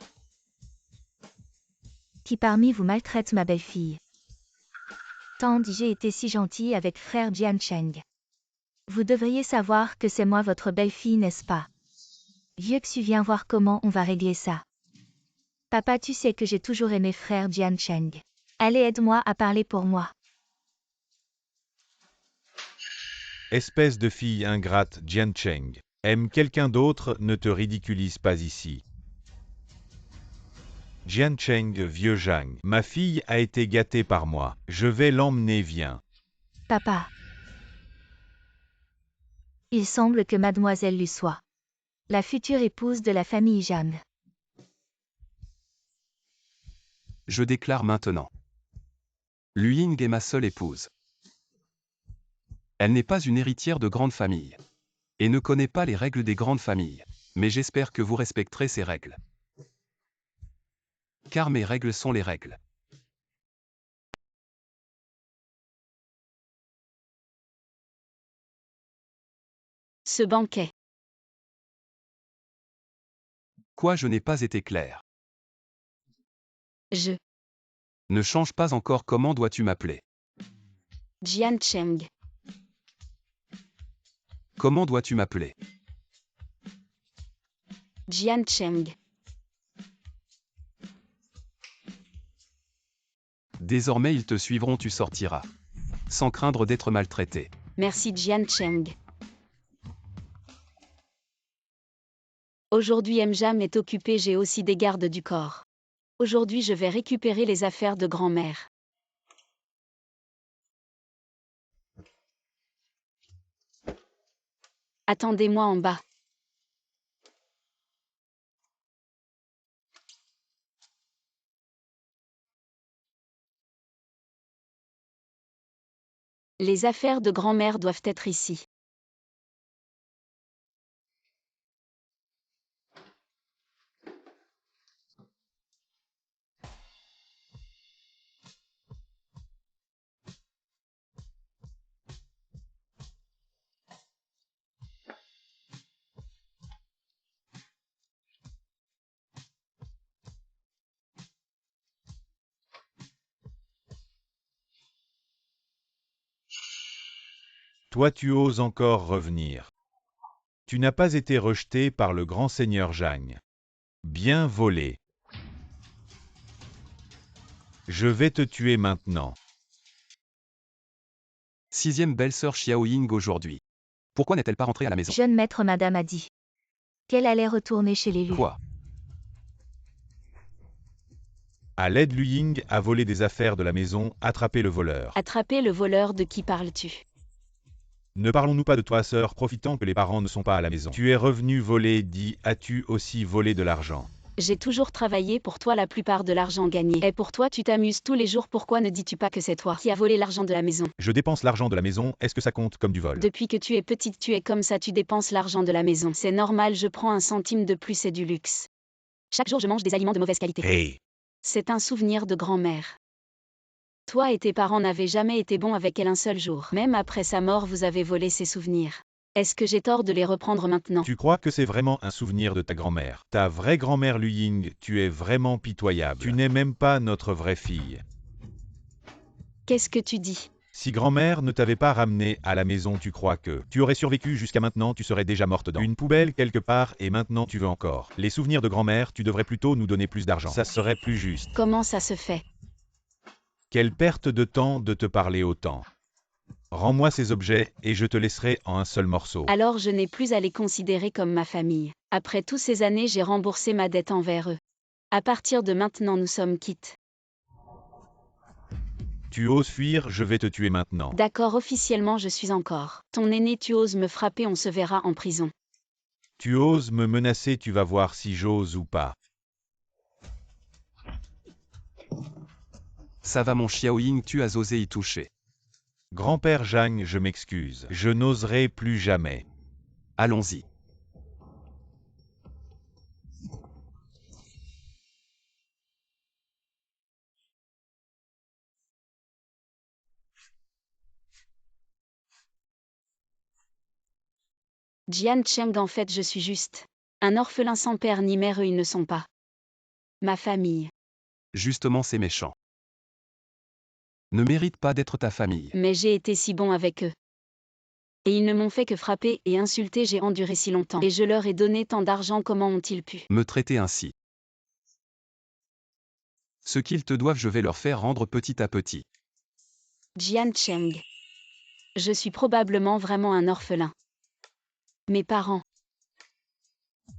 Qui parmi vous maltraite ma belle-fille? Tante, j'ai été si gentille avec frère Jian Cheng. Vous devriez savoir que c'est moi votre belle-fille, n'est-ce pas? Vieux Xu, viens voir comment on va régler ça. Papa, tu sais que j'ai toujours aimé frère Jian Cheng. Allez, aide-moi à parler pour moi. Espèce de fille ingrate, Jian Cheng. Aime quelqu'un d'autre, ne te ridiculise pas ici. Jian Cheng, vieux Zhang. Ma fille a été gâtée par moi. Je vais l'emmener, viens. Papa. Il semble que mademoiselle Lu soit la future épouse de la famille Jam. Je déclare maintenant. Lu Ying est ma seule épouse. Elle n'est pas une héritière de grande famille. Et ne connaît pas les règles des grandes familles. Mais j'espère que vous respecterez ces règles. Car mes règles sont les règles. Ce banquet. Quoi, je n'ai pas été clair. Je. Ne change pas encore, comment dois-tu m'appeler? Jian Cheng. Comment dois-tu m'appeler? Jian Cheng. Désormais ils te suivront, tu sortiras. Sans craindre d'être maltraité. Merci Jian Cheng. Aujourd'hui Mjam est occupé, j'ai aussi des gardes du corps. Aujourd'hui je vais récupérer les affaires de grand-mère. Attendez-moi en bas. Les affaires de grand-mère doivent être ici. Toi tu oses encore revenir. Tu n'as pas été rejeté par le grand seigneur Jagne. Bien volé. Je vais te tuer maintenant. 6e belle-sœur Xiaoying aujourd'hui. Pourquoi n'est-elle pas rentrée à la maison? Jeune maître madame a dit qu'elle allait retourner chez l'élu. Quoi? À l'aide Luying a volé des affaires de la maison, attrapé le voleur. Attraper le voleur, de qui parles-tu? Ne parlons-nous pas de toi, sœur, profitant que les parents ne sont pas à la maison. Tu es revenu voler, dis, as-tu aussi volé de l'argent? J'ai toujours travaillé pour toi, la plupart de l'argent gagné. Et pour toi tu t'amuses tous les jours, pourquoi ne dis-tu pas que c'est toi qui as volé l'argent de la maison? Je dépense l'argent de la maison, est-ce que ça compte comme du vol? Depuis que tu es petite tu es comme ça, tu dépenses l'argent de la maison. C'est normal, je prends un centime de plus, c'est du luxe. Chaque jour je mange des aliments de mauvaise qualité. Hey! C'est un souvenir de grand-mère. Toi et tes parents n'avaient jamais été bons avec elle un seul jour. Même après sa mort vous avez volé ses souvenirs. Est-ce que j'ai tort de les reprendre maintenant? Tu crois que c'est vraiment un souvenir de ta grand-mère? Ta vraie grand-mère Luying, tu es vraiment pitoyable. Tu n'es même pas notre vraie fille. Qu'est-ce que tu dis? Si grand-mère ne t'avait pas ramené à la maison, tu crois que tu aurais survécu jusqu'à maintenant, tu serais déjà morte dans une poubelle quelque part et maintenant tu veux encore. Les souvenirs de grand-mère, tu devrais plutôt nous donner plus d'argent. Ça serait plus juste. Comment ça se fait? Quelle perte de temps de te parler autant. Rends-moi ces objets et je te laisserai en un seul morceau. Alors je n'ai plus à les considérer comme ma famille. Après toutes ces années j'ai remboursé ma dette envers eux. À partir de maintenant nous sommes quittes. Tu oses fuir, je vais te tuer maintenant. D'accord, officiellement je suis encore ton aîné, tu oses me frapper, on se verra en prison. Tu oses me menacer, tu vas voir si j'ose ou pas. Ça va mon Xiaoying, tu as osé y toucher. Grand-père Jagne, je m'excuse. Je n'oserai plus jamais. Allons-y. Jian Cheng, en fait je suis juste un orphelin sans père ni mère, eux ils ne sont pas ma famille. Justement, c'est méchant. Ne mérite pas d'être ta famille. Mais j'ai été si bon avec eux. Et ils ne m'ont fait que frapper et insulter, j'ai enduré si longtemps. Et je leur ai donné tant d'argent, comment ont-ils pu Me traiter ainsi? Ce qu'ils te doivent, je vais leur faire rendre petit à petit. Jian Cheng. Je suis probablement vraiment un orphelin. Mes parents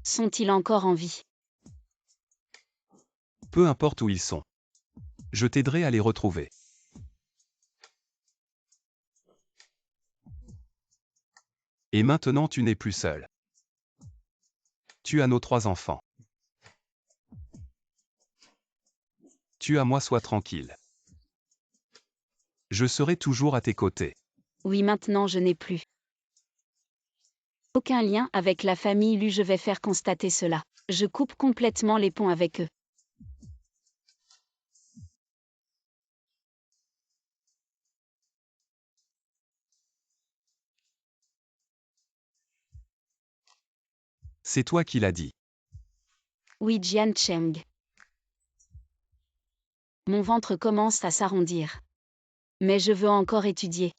sont-ils encore en vie? Peu importe où ils sont. Je t'aiderai à les retrouver. Et maintenant tu n'es plus seul. Tu as nos 3 enfants. Tu as moi, sois tranquille. Je serai toujours à tes côtés. Oui, maintenant je n'ai plus aucun lien avec la famille Lu, je vais faire constater cela. Je coupe complètement les ponts avec eux. C'est toi qui l'as dit. Oui, Jian Cheng. Mon ventre commence à s'arrondir. Mais je veux encore étudier.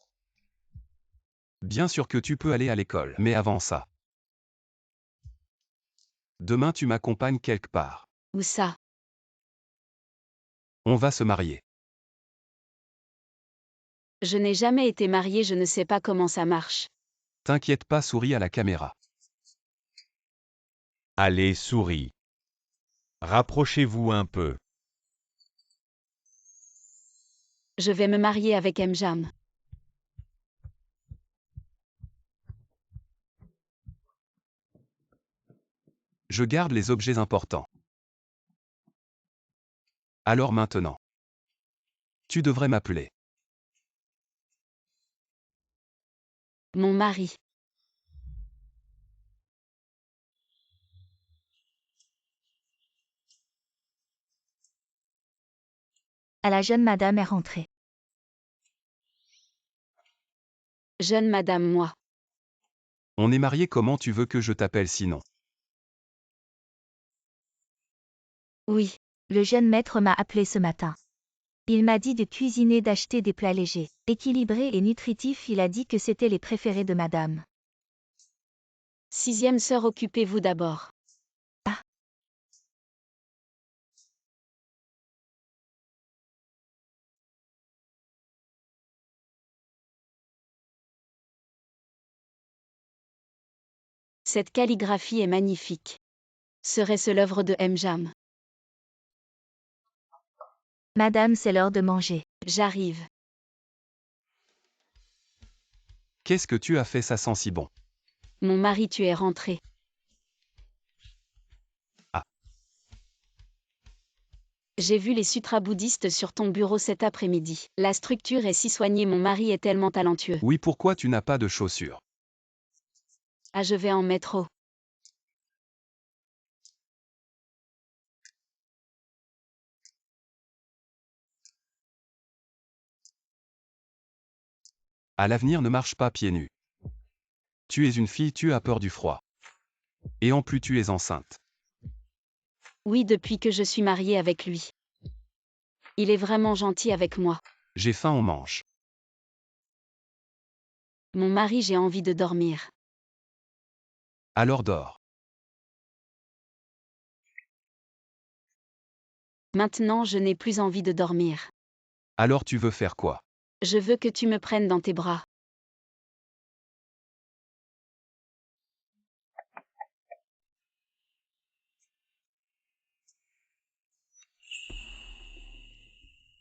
Bien sûr que tu peux aller à l'école, mais avant ça. Demain tu m'accompagnes quelque part. Où ça? On va se marier. Je n'ai jamais été mariée, je ne sais pas comment ça marche. T'inquiète pas, souris à la caméra. Allez, souris. Rapprochez-vous un peu. Je vais me marier avec Mjam. Je garde les objets importants. Alors maintenant. Tu devrais m'appeler. Mon mari. La jeune madame est rentrée. Jeune madame, moi. On est mariés, comment tu veux que je t'appelle sinon? Oui. Le jeune maître m'a appelé ce matin. Il m'a dit de cuisiner, d'acheter des plats légers, équilibrés et nutritifs. Il a dit que c'était les préférés de madame. 6e sœur, occupez-vous d'abord. Ah. Cette calligraphie est magnifique. Serait-ce l'œuvre de Mjam? Madame, c'est l'heure de manger. J'arrive. Qu'est-ce que tu as fait, ça sent si bon? Mon mari, tu es rentré. Ah. J'ai vu les sutras bouddhistes sur ton bureau cet après-midi. La structure est si soignée, mon mari est tellement talentueux. Oui, pourquoi tu n'as pas de chaussures? Ah, je vais en mettre au. À l'avenir, ne marche pas pieds nus. Tu es une fille, tu as peur du froid. Et en plus tu es enceinte. Oui, depuis que je suis mariée avec lui. Il est vraiment gentil avec moi. J'ai faim, on mange. Mon mari, j'ai envie de dormir. Alors dors. Maintenant, je n'ai plus envie de dormir. Alors tu veux faire quoi? Je veux que tu me prennes dans tes bras.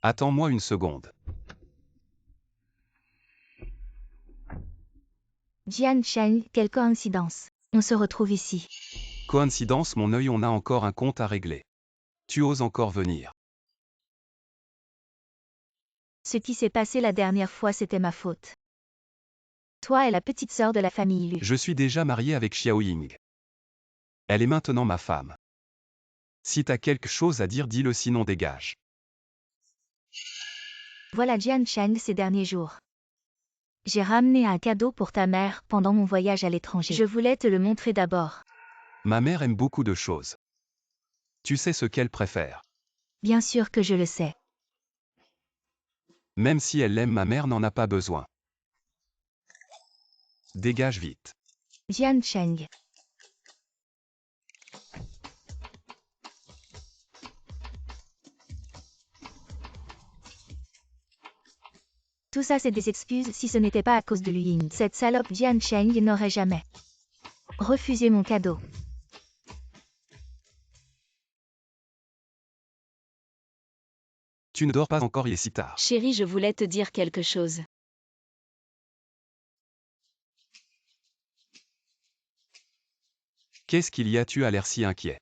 Attends-moi une seconde. Jian Cheng, quelle coïncidence. On se retrouve ici. Coïncidence, mon œil, on a encore un compte à régler. Tu oses encore venir? Ce qui s'est passé la dernière fois, c'était ma faute. Toi et la petite sœur de la famille Lu. Je suis déjà marié avec Xiao Ying. Elle est maintenant ma femme. Si t'as quelque chose à dire, dis-le, sinon dégage. Voilà Jian Cheng ces derniers jours. J'ai ramené un cadeau pour ta mère pendant mon voyage à l'étranger. Je voulais te le montrer d'abord. Ma mère aime beaucoup de choses. Tu sais ce qu'elle préfère. Bien sûr que je le sais. Même si elle l'aime, ma mère n'en a pas besoin. Dégage vite. Jian Cheng. Tout ça c'est des excuses. Si ce n'était pas à cause de Lu Ying, cette salope Jian Cheng n'aurait jamais refusé mon cadeau. Tu ne dors pas encore, il est si tard. Chérie, je voulais te dire quelque chose. Qu'est-ce qu'il y a? Tu as l'air si inquiet.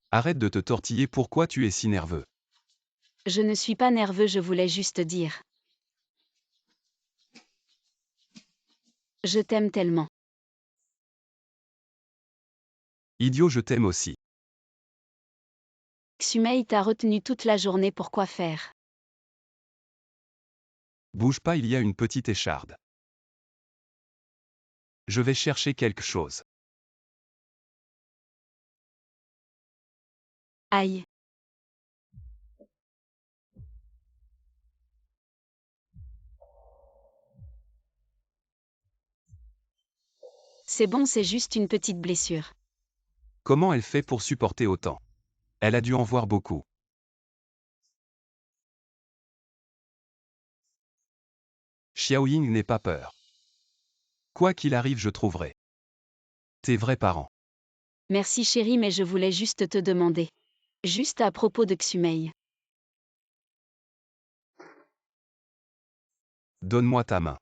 Arrête de te tortiller, pourquoi tu es si nerveux? Je ne suis pas nerveux, je voulais juste dire. Je t'aime tellement. Idiot, je t'aime aussi. Xumei t'a retenu toute la journée, pour quoi faire? Bouge pas, il y a une petite écharde. Je vais chercher quelque chose. Aïe. C'est bon, c'est juste une petite blessure. Comment elle fait pour supporter autant? Elle a dû en voir beaucoup. Xiao Ying n'aie pas peur. Quoi qu'il arrive, je trouverai tes vrais parents. Merci chérie, mais je voulais juste te demander. Juste à propos de Xumei. Donne-moi ta main.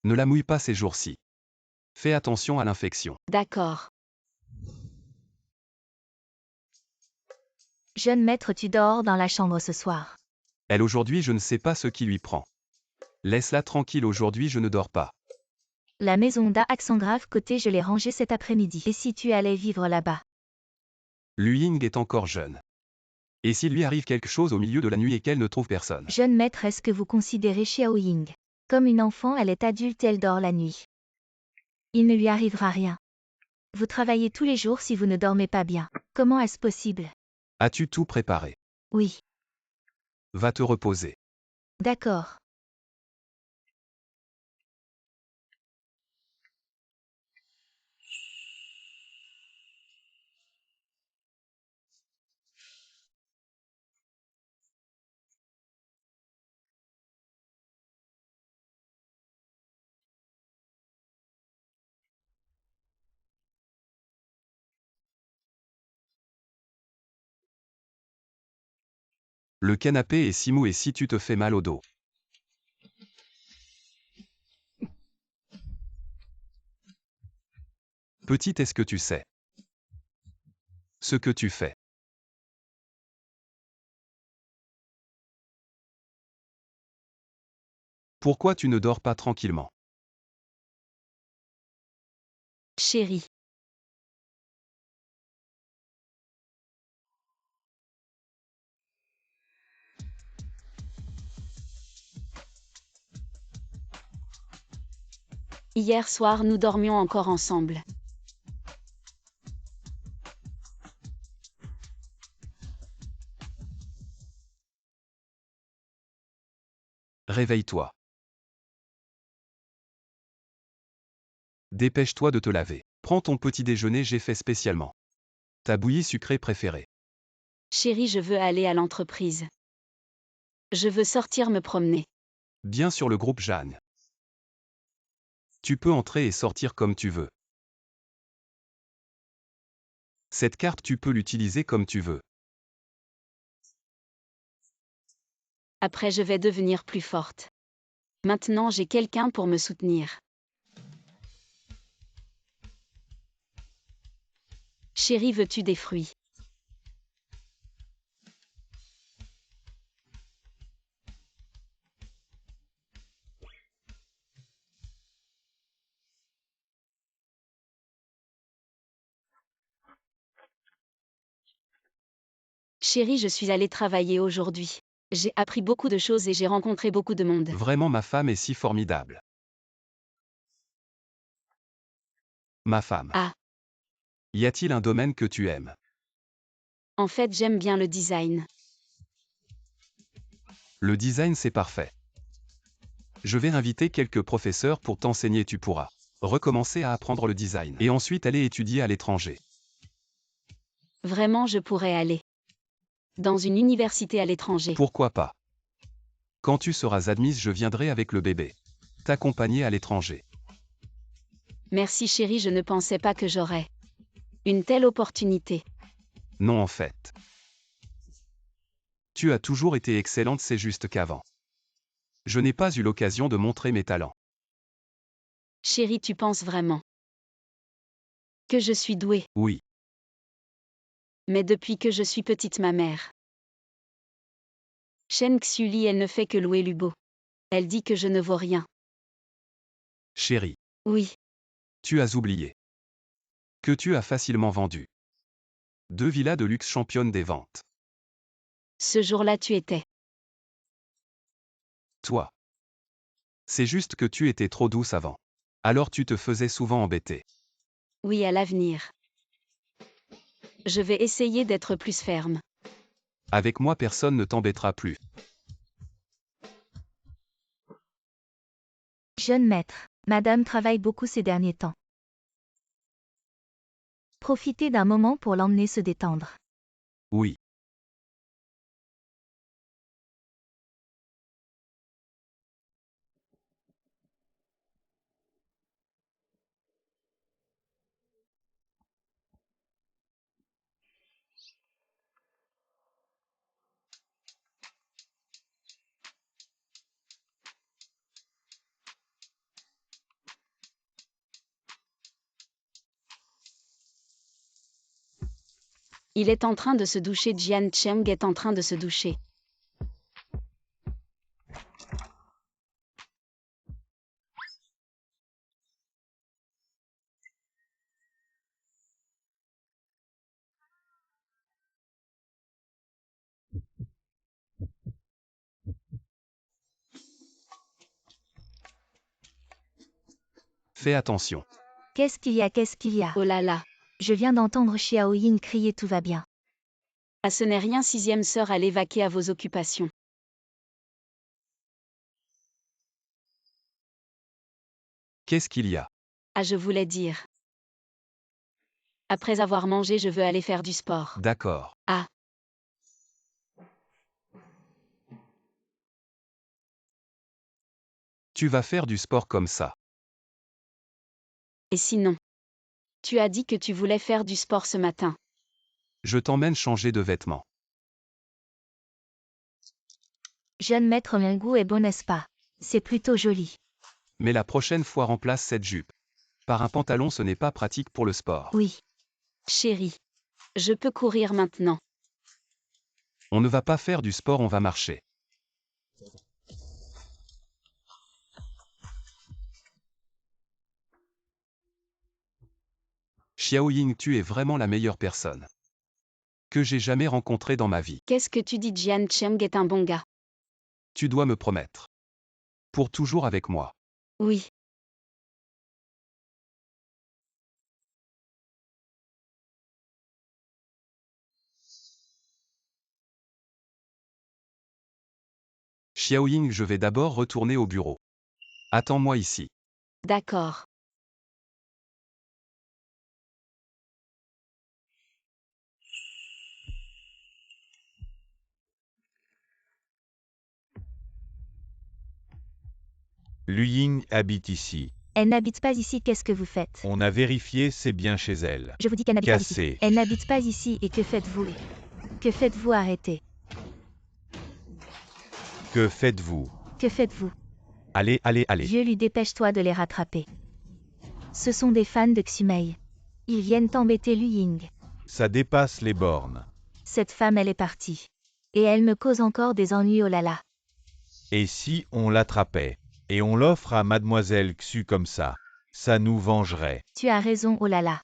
Ne la mouille pas ces jours-ci. Fais attention à l'infection. D'accord. Jeune maître, tu dors dans la chambre ce soir. Elle aujourd'hui, je ne sais pas ce qui lui prend. Laisse-la tranquille, aujourd'hui je ne dors pas. La maison d'A accent grave côté, je l'ai rangée cet après-midi. Et si tu allais vivre là-bas? Lu Ying est encore jeune. Et s'il lui arrive quelque chose au milieu de la nuit et qu'elle ne trouve personne? Jeune maître, est-ce que vous considérez Xiao Ying comme une enfant? Elle est adulte, elle dort la nuit. Il ne lui arrivera rien. Vous travaillez tous les jours si vous ne dormez pas bien. Comment est-ce possible? As-tu tout préparé? Oui. Va te reposer. D'accord. Le canapé est si mou et si tu te fais mal au dos. Petite, est-ce que tu sais ce que tu fais? Pourquoi tu ne dors pas tranquillement? Chérie. Hier soir, nous dormions encore ensemble. Réveille-toi. Dépêche-toi de te laver. Prends ton petit déjeuner, j'ai fait spécialement. Ta bouillie sucrée préférée. Chérie, je veux aller à l'entreprise. Je veux sortir me promener. Bien sur le groupe Jeanne. Tu peux entrer et sortir comme tu veux. Cette carte, tu peux l'utiliser comme tu veux. Après, je vais devenir plus forte. Maintenant, j'ai quelqu'un pour me soutenir. Chérie, veux-tu des fruits? Chérie, je suis allée travailler aujourd'hui. J'ai appris beaucoup de choses et j'ai rencontré beaucoup de monde. Vraiment, ma femme est si formidable. Ma femme. Ah. Y a-t-il un domaine que tu aimes? En fait, j'aime bien le design. Le design, c'est parfait. Je vais inviter quelques professeurs pour t'enseigner, tu pourras recommencer à apprendre le design et ensuite aller étudier à l'étranger. Vraiment, je pourrais aller dans une université à l'étranger. Pourquoi pas? Quand tu seras admise, je viendrai avec le bébé t'accompagner à l'étranger. Merci chérie, je ne pensais pas que j'aurais une telle opportunité. Non, en fait. Tu as toujours été excellente, c'est juste qu'avant, je n'ai pas eu l'occasion de montrer mes talents. Chérie, tu penses vraiment que je suis douée? Oui, Mais depuis que je suis petite, ma mère, Shen Xuli, elle ne fait que louer Lubo. Elle dit que je ne vaux rien. chérie, Oui, tu as oublié que tu as facilement vendu 2 villas de luxe championnes des ventes. ce jour-là tu étais. Toi. C'est juste que tu étais trop douce avant. Alors tu te faisais souvent embêter. Oui, à l'avenir. Je vais essayer d'être plus ferme. Avec moi, personne ne t'embêtera plus. Jeune maître, madame travaille beaucoup ces derniers temps. Profitez d'un moment pour l'emmener se détendre. Oui. Il est en train de se doucher. Jian Cheng est en train de se doucher. Fais attention. Qu'est-ce qu'il y a? Qu'est-ce qu'il y a? Oh là là. Je viens d'entendre Xiao Ying crier tout va bien. Ah, ce n'est rien. 6e sœur, allez vaquer à vos occupations. Qu'est-ce qu'il y a? Ah, je voulais dire. Après avoir mangé, je veux aller faire du sport. D'accord. Ah. Tu vas faire du sport comme ça. Et sinon? Tu as dit que tu voulais faire du sport ce matin. Je t'emmène changer de vêtements. Jeune maître Minggu est bon, n'est-ce pas? C'est plutôt joli. Mais la prochaine fois remplace cette jupe. Par un pantalon, ce n'est pas pratique pour le sport. Oui. Chérie. Je peux courir maintenant. On ne va pas faire du sport, on va marcher. Xiao Ying, tu es vraiment la meilleure personne que j'ai jamais rencontrée dans ma vie. Qu'est-ce que tu dis? Jian Cheng est un bon gars. Tu dois me promettre. Pour toujours avec moi. Oui. Xiao Ying, je vais d'abord retourner au bureau. Attends-moi ici. D'accord. Lu Ying habite ici. Elle n'habite pas ici, qu'est-ce que vous faites? On a vérifié, c'est bien chez elle. Je vous dis qu'elle n'habite pas ici. Cassé. Elle n'habite pas ici et que faites-vous? Que faites-vous? Arrêtez. Que faites-vous? Que faites-vous? Allez, allez, allez. Vieux, lui, dépêche-toi de les rattraper. Ce sont des fans de Xumei. Ils viennent embêter Lu Ying. Ça dépasse les bornes. Cette femme, elle est partie. Et elle me cause encore des ennuis, oh là là. Et si on l'attrapait? Et on l'offre à Mademoiselle Xu comme ça? Ça nous vengerait. Tu as raison, oh là là.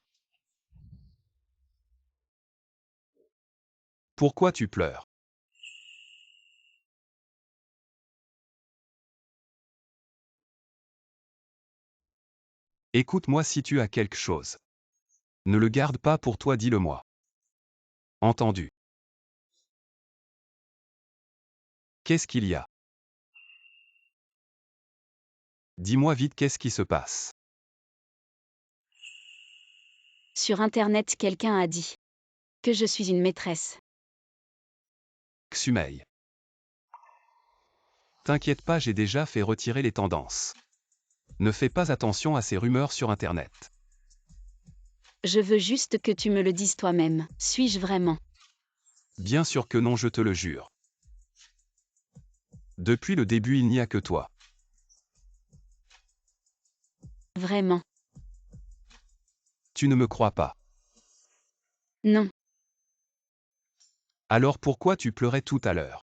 Pourquoi tu pleures? Écoute-moi si tu as quelque chose. Ne le garde pas pour toi, dis-le-moi. Entendu. Qu'est-ce qu'il y a? Dis-moi vite qu'est-ce qui se passe. Sur Internet, quelqu'un a dit que je suis une maîtresse. Xumei. T'inquiète pas, j'ai déjà fait retirer les tendances. Ne fais pas attention à ces rumeurs sur Internet. Je veux juste que tu me le dises toi-même. Suis-je vraiment? Bien sûr que non, je te le jure. Depuis le début, il n'y a que toi. Vraiment? Tu ne me crois pas. Non. Alors pourquoi tu pleurais tout à l'heure?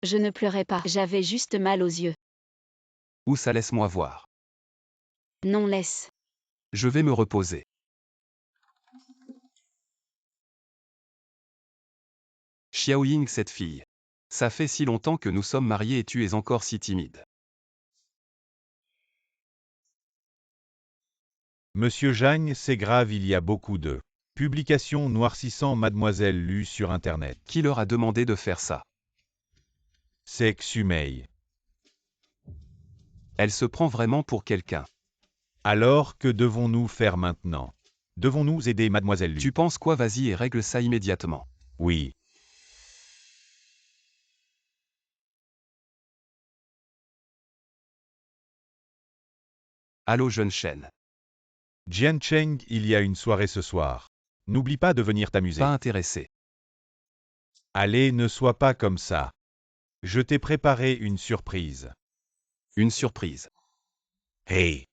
Je ne pleurais pas. J'avais juste mal aux yeux. Où ça, laisse-moi voir. Non, laisse. Je vais me reposer. Xiao Ying, cette fille. Ça fait si longtemps que nous sommes mariés et tu es encore si timide. Monsieur Jagne, c'est grave, il y a beaucoup de publications noircissant Mademoiselle Lu sur Internet. Qui leur a demandé de faire ça? C'est Xumei. Elle se prend vraiment pour quelqu'un. Alors que devons-nous faire maintenant? Devons-nous aider Mademoiselle Lu? Tu penses quoi? Vas-y et règle ça immédiatement. Oui. Allô jeune chaîne. Jian Cheng, il y a une soirée ce soir. N'oublie pas de venir t'amuser. Pas intéressé. Allez, ne sois pas comme ça. Je t'ai préparé une surprise. Une surprise. Hey!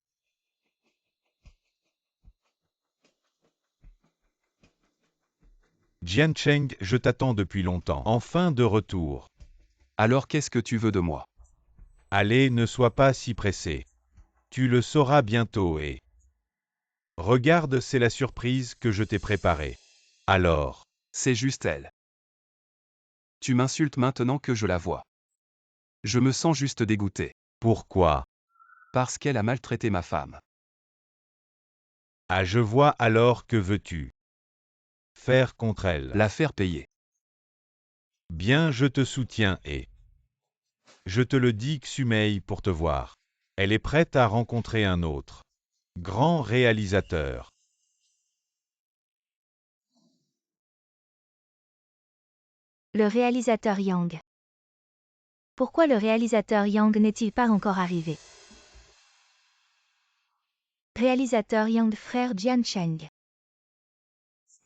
Jiancheng, je t'attends depuis longtemps. Enfin de retour. Alors qu'est-ce que tu veux de moi? Allez, ne sois pas si pressé. Tu le sauras bientôt et... Regarde, c'est la surprise que je t'ai préparée. Alors, C'est juste elle. Tu m'insultes maintenant que je la vois. Je me sens juste dégoûté. pourquoi? Parce qu'elle a maltraité ma femme. Ah, je vois alors que veux-tu faire contre elle. La faire payer. Bien, je te soutiens et... Je te le dis, Xumei, pour te voir. Elle est prête à rencontrer un autre grand réalisateur. Le réalisateur Yang. Pourquoi le réalisateur Yang n'est-il pas encore arrivé? Réalisateur Yang frère Jiancheng.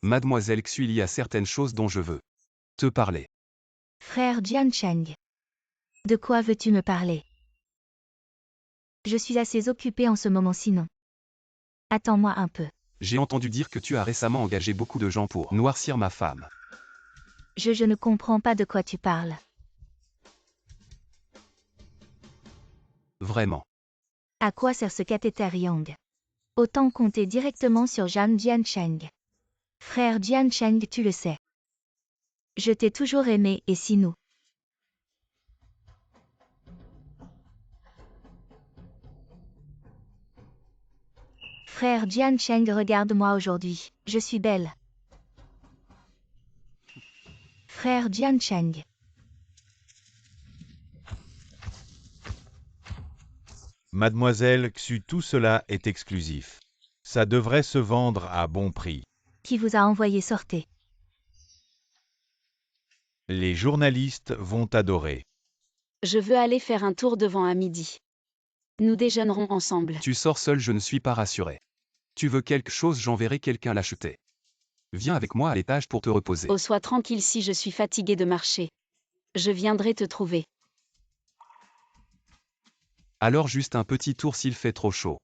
Mademoiselle Xu, il y a certaines choses dont je veux te parler. Frère Jiancheng. De quoi veux-tu me parler? Je suis assez occupé en ce moment sinon. Attends-moi un peu. J'ai entendu dire que tu as récemment engagé beaucoup de gens pour noircir ma femme. Je ne comprends pas de quoi tu parles. Vraiment. À quoi sert ce cathéter Yang? Autant compter directement sur Zhang Jiancheng. Frère Jiancheng, tu le sais. Je t'ai toujours aimé et si nous. Frère Jiancheng, regarde-moi aujourd'hui, je suis belle. Frère Jiancheng. Mademoiselle Xu, tout cela est exclusif. Ça devrait se vendre à bon prix. Qui vous a envoyé sortez? Les journalistes vont adorer. Je veux aller faire un tour devant à midi. Nous déjeunerons ensemble. Tu sors seul, je ne suis pas rassuré. Tu veux quelque chose, j'enverrai quelqu'un l'acheter. Viens avec moi à l'étage pour te reposer. Oh, sois tranquille si je suis fatiguée de marcher. Je viendrai te trouver. Alors juste un petit tour s'il fait trop chaud.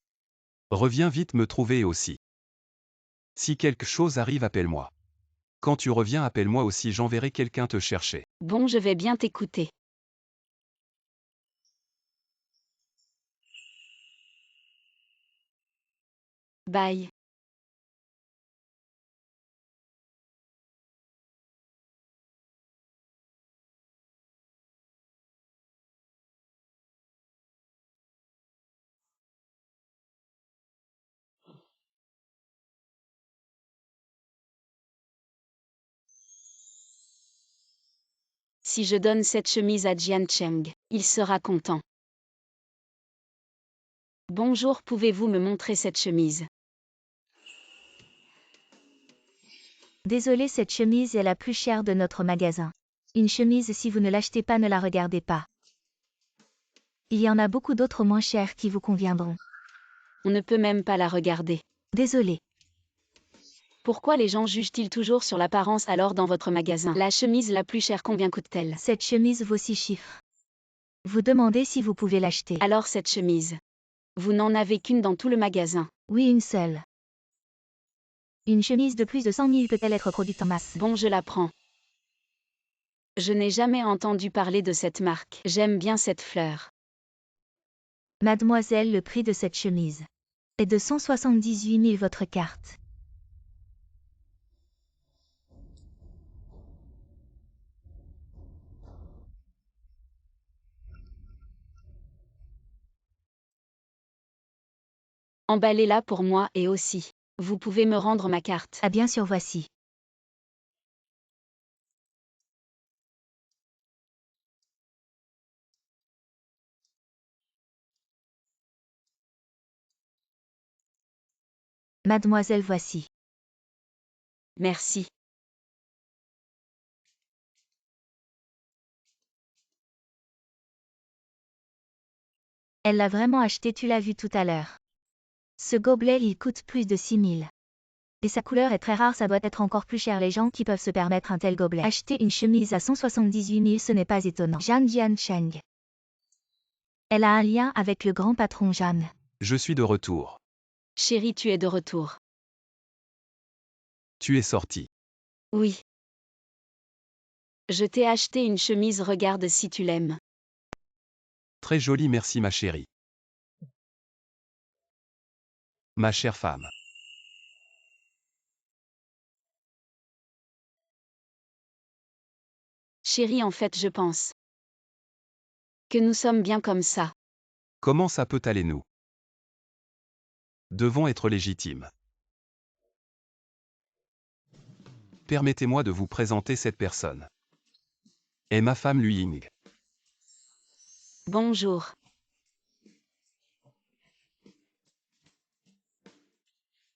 Reviens vite me trouver aussi. Si quelque chose arrive, appelle-moi. Quand tu reviens, appelle-moi aussi, j'enverrai quelqu'un te chercher. Bon, je vais bien t'écouter. Bye. Si je donne cette chemise à Jiancheng, il sera content. Bonjour, pouvez-vous me montrer cette chemise? Désolé, cette chemise est la plus chère de notre magasin. Une chemise, si vous ne l'achetez pas, ne la regardez pas. Il y en a beaucoup d'autres moins chères qui vous conviendront. On ne peut même pas la regarder. Désolé. Pourquoi les gens jugent-ils toujours sur l'apparence alors dans votre magasin? La chemise la plus chère, combien coûte-t-elle? Cette chemise vaut 6 chiffres. Vous demandez si vous pouvez l'acheter. Alors cette chemise. Vous n'en avez qu'une dans tout le magasin. Oui, une seule. Une chemise de plus de 100 000 peut-elle être produite en masse? Bon, je la prends. Je n'ai jamais entendu parler de cette marque. J'aime bien cette fleur. Mademoiselle, le prix de cette chemise est de 178 000 votre carte. Emballez-la pour moi et aussi. Vous pouvez me rendre ma carte. Ah bien sûr, voici. Mademoiselle, voici. Merci. Elle l'a vraiment acheté, tu l'as vu tout à l'heure. Ce gobelet, il coûte plus de 6 000. Et sa couleur est très rare, ça doit être encore plus cher. Les gens qui peuvent se permettre un tel gobelet. Acheter une chemise à 178 000, ce n'est pas étonnant. Zhang Jiancheng. Elle a un lien avec le grand patron Zhang. Je suis de retour. Chérie, tu es de retour. Tu es sorti. Oui. Je t'ai acheté une chemise, regarde si tu l'aimes. Très joli, merci ma chérie. Ma chère femme. Chérie, en fait, je pense que nous sommes bien comme ça. Comment ça peut aller nous? Devons être légitimes. Permettez-moi de vous présenter cette personne. Et ma femme Lui Ying. Bonjour.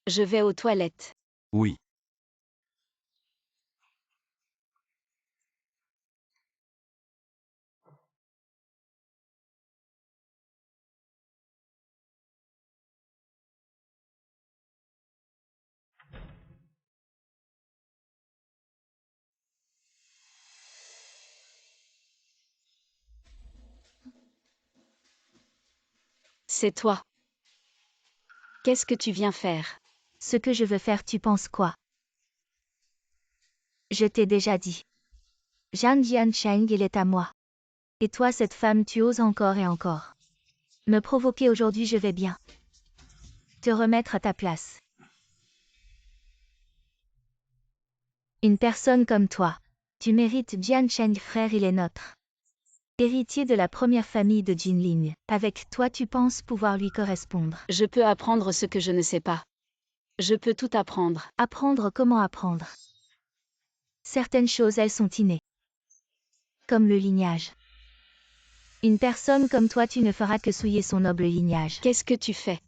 Je vais aux toilettes. Oui. C'est toi. Qu'est-ce que tu viens faire? Ce que je veux faire, tu penses quoi? Je t'ai déjà dit. Zhang Jiancheng, il est à moi. Et toi, cette femme, tu oses encore et encore. Me provoquer aujourd'hui, je vais bien. Te remettre à ta place. Une personne comme toi. Tu mérites Jiancheng, frère, il est notre héritier de la première famille de Jinling. Avec toi, tu penses pouvoir lui correspondre. Je peux apprendre ce que je ne sais pas. Je peux tout apprendre. Apprendre comment apprendre. Certaines choses, elles sont innées. Comme le lignage. Une personne comme toi, tu ne feras que souiller son noble lignage. Qu'est-ce que tu fais?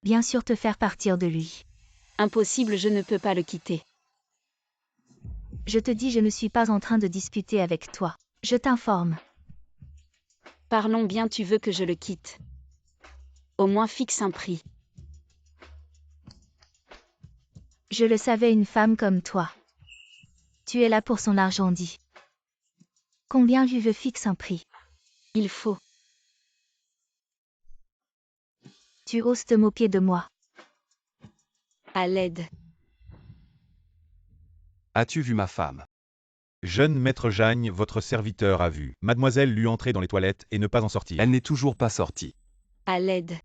Bien sûr te faire partir de lui. Impossible, je ne peux pas le quitter. Je te dis, je ne suis pas en train de discuter avec toi. Je t'informe. Parlons bien, tu veux que je le quitte. Au moins fixe un prix. Je le savais, une femme comme toi. Tu es là pour son argent dit. Combien lui veut fixe un prix? Il faut. Tu oses te moquer de moi. À l'aide. As-tu vu ma femme? Jeune maître Jagne, votre serviteur a vu mademoiselle lui entrer dans les toilettes et ne pas en sortir. Elle n'est toujours pas sortie. À l'aide.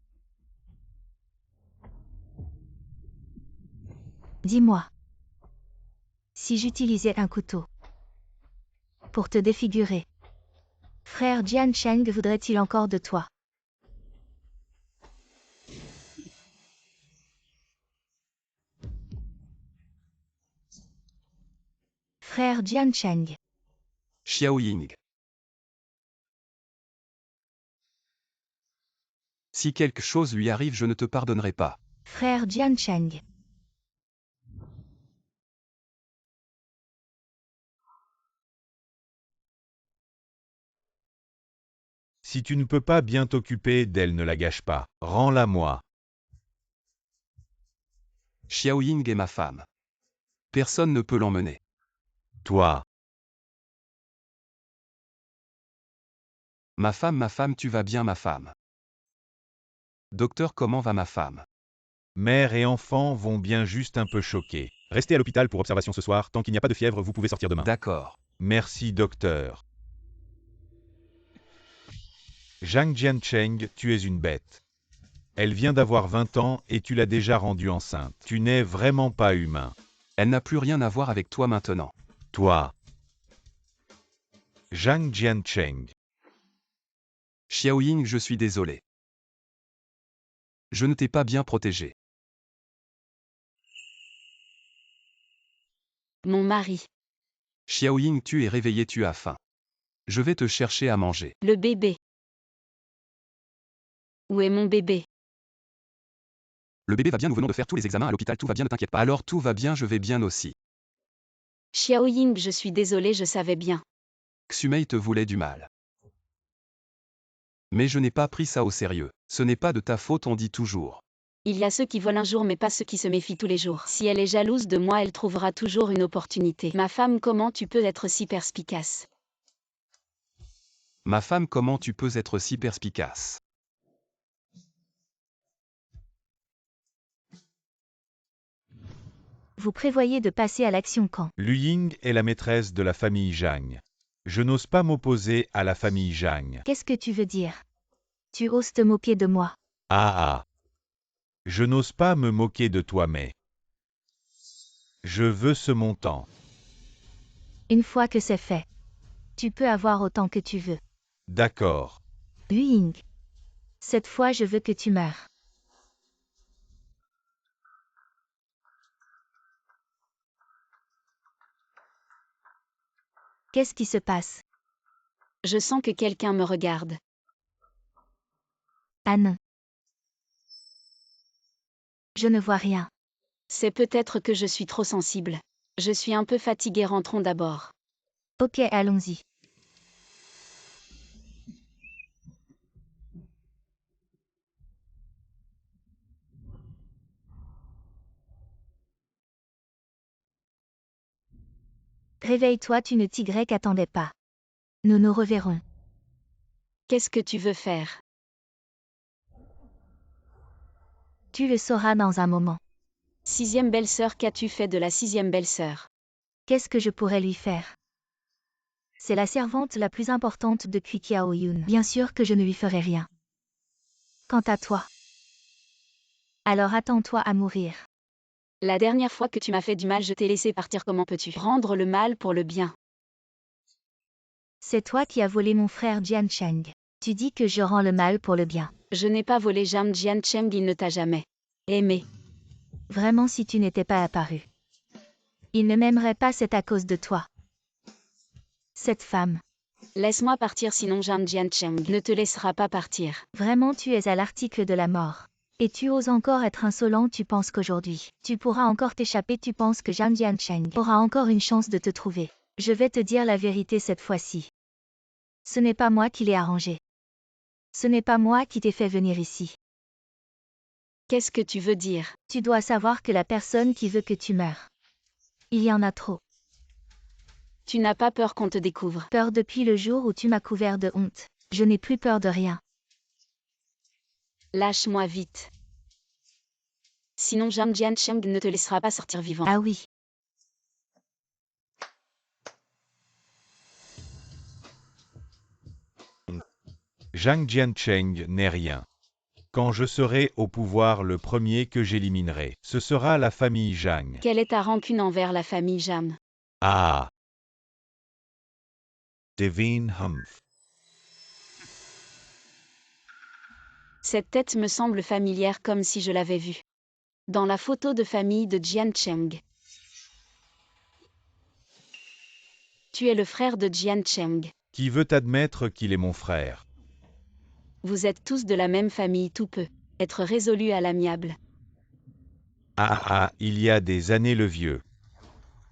Dis-moi. Si j'utilisais un couteau pour te défigurer, frère Jiancheng voudrait-il encore de toi? Frère Jiancheng. Xiao Ying. Si quelque chose lui arrive, je ne te pardonnerai pas. Frère Jiancheng. Si tu ne peux pas bien t'occuper d'elle, ne la gâche pas. Rends-la moi. Xiao Ying est ma femme. Personne ne peut l'emmener. Toi. Ma femme, tu vas bien ma femme. Docteur, comment va ma femme? Mère et enfant vont bien, juste un peu choqués. Restez à l'hôpital pour observation ce soir. Tant qu'il n'y a pas de fièvre, vous pouvez sortir demain. D'accord. Merci docteur. Zhang Jiancheng, tu es une bête. Elle vient d'avoir 20 ans et tu l'as déjà rendue enceinte. Tu n'es vraiment pas humain. Elle n'a plus rien à voir avec toi maintenant. Toi. Zhang Jiancheng. Xiao Ying, je suis désolé. Je ne t'ai pas bien protégé. Mon mari. Xiao Ying, tu es réveillé, tu as faim. Je vais te chercher à manger. Le bébé. Où est mon bébé? Le bébé va bien, nous venons de faire tous les examens à l'hôpital, tout va bien, ne t'inquiète pas. Alors tout va bien, je vais bien aussi. Xiao Ying, je suis désolée, je savais bien. Xumei te voulait du mal. Mais je n'ai pas pris ça au sérieux. Ce n'est pas de ta faute, on dit toujours. Il y a ceux qui volent un jour mais pas ceux qui se méfient tous les jours. Si elle est jalouse de moi, elle trouvera toujours une opportunité. Ma femme, comment tu peux être si perspicace? Ma femme, comment tu peux être si perspicace? Vous prévoyez de passer à l'action quand? Lu Ying est la maîtresse de la famille Zhang. Je n'ose pas m'opposer à la famille Zhang. Qu'est-ce que tu veux dire? Tu oses te moquer de moi. Ah ah. Je n'ose pas me moquer de toi mais... Je veux ce montant. Une fois que c'est fait, tu peux avoir autant que tu veux. D'accord. Lu Ying. Cette fois je veux que tu meurs. Qu'est-ce qui se passe? Je sens que quelqu'un me regarde. Ah non. Je ne vois rien. C'est peut-être que je suis trop sensible. Je suis un peu fatiguée, rentrons d'abord. Ok, allons-y. Réveille-toi, tu ne t'y attendais pas. Nous nous reverrons. Qu'est-ce que tu veux faire? Tu le sauras dans un moment. 6e belle-sœur, qu'as-tu fait de la 6e belle-sœur? Qu'est-ce que je pourrais lui faire? C'est la servante la plus importante depuis Kiao Yun. Bien sûr que je ne lui ferai rien. Quant à toi, alors attends-toi à mourir. La dernière fois que tu m'as fait du mal, je t'ai laissé partir. Comment peux-tu rendre le mal pour le bien? C'est toi qui as volé mon frère Jian Cheng. Tu dis que je rends le mal pour le bien. Je n'ai pas volé Zhang Jiancheng, il ne t'a jamais aimé. Vraiment, si tu n'étais pas apparu. Il ne m'aimerait pas, c'est à cause de toi. Cette femme. Laisse-moi partir, sinon Zhang Jiancheng ne te laissera pas partir. Vraiment, tu es à l'article de la mort. Et tu oses encore être insolent, tu penses qu'aujourd'hui, tu pourras encore t'échapper, tu penses que Zhang Jiancheng aura encore une chance de te trouver. Je vais te dire la vérité cette fois-ci. Ce n'est pas moi qui l'ai arrangé. Ce n'est pas moi qui t'ai fait venir ici. Qu'est-ce que tu veux dire? Tu dois savoir que la personne qui veut que tu meurs. Il y en a trop. Tu n'as pas peur qu'on te découvre? Peur depuis le jour où tu m'as couvert de honte. Je n'ai plus peur de rien. Lâche-moi vite. Sinon Zhang Jiancheng ne te laissera pas sortir vivant. Ah oui. Zhang Jiancheng n'est rien. Quand je serai au pouvoir, le premier que j'éliminerai, ce sera la famille Zhang. Quelle est ta rancune envers la famille Zhang? Ah. Devine Humph. Cette tête me semble familière, comme si je l'avais vue dans la photo de famille de Jiancheng. Tu es le frère de Jiancheng. Qui veut admettre qu'il est mon frère? Vous êtes tous de la même famille, tout peut être résolu à l'amiable. Il y a des années le vieux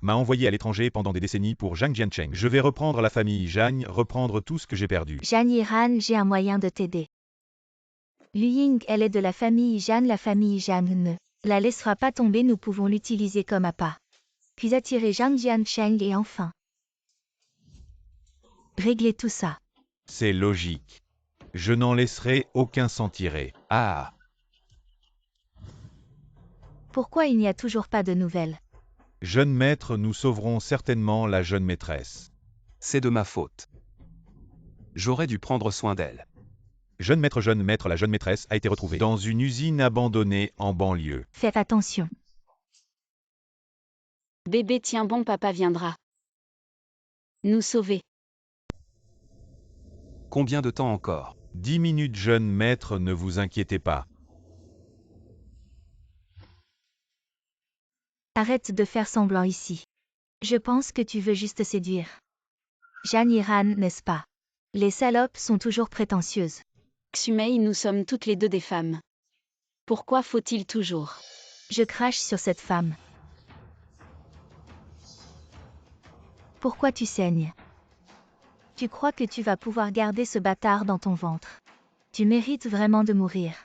m'a envoyé à l'étranger pendant des décennies pour Zhang Jiancheng. Je vais reprendre la famille Zhang, reprendre tout ce que j'ai perdu. Zhang Yiran, j'ai un moyen de t'aider. Lu Ying, elle est de la famille Zhang, la famille Zhang ne la laissera pas tomber, nous pouvons l'utiliser comme appât. Puis attirer Zhang Jiancheng et enfin régler tout ça. C'est logique. Je n'en laisserai aucun s'en tirer. Ah. Pourquoi il n'y a toujours pas de nouvelles? Jeune maître, nous sauverons certainement la jeune maîtresse. C'est de ma faute. J'aurais dû prendre soin d'elle. Jeune maître, la jeune maîtresse a été retrouvée dans une usine abandonnée en banlieue. Faites attention. Bébé, tiens bon, papa viendra nous sauver. Combien de temps encore? 10 minutes, jeune maître, ne vous inquiétez pas. Arrête de faire semblant ici. Je pense que tu veux juste séduire. Zhang Yiran, n'est-ce pas? Les salopes sont toujours prétentieuses. Xumei, nous sommes toutes les deux des femmes. Pourquoi faut-il toujours? Je crache sur cette femme. Pourquoi tu saignes? Tu crois que tu vas pouvoir garder ce bâtard dans ton ventre? Tu mérites vraiment de mourir.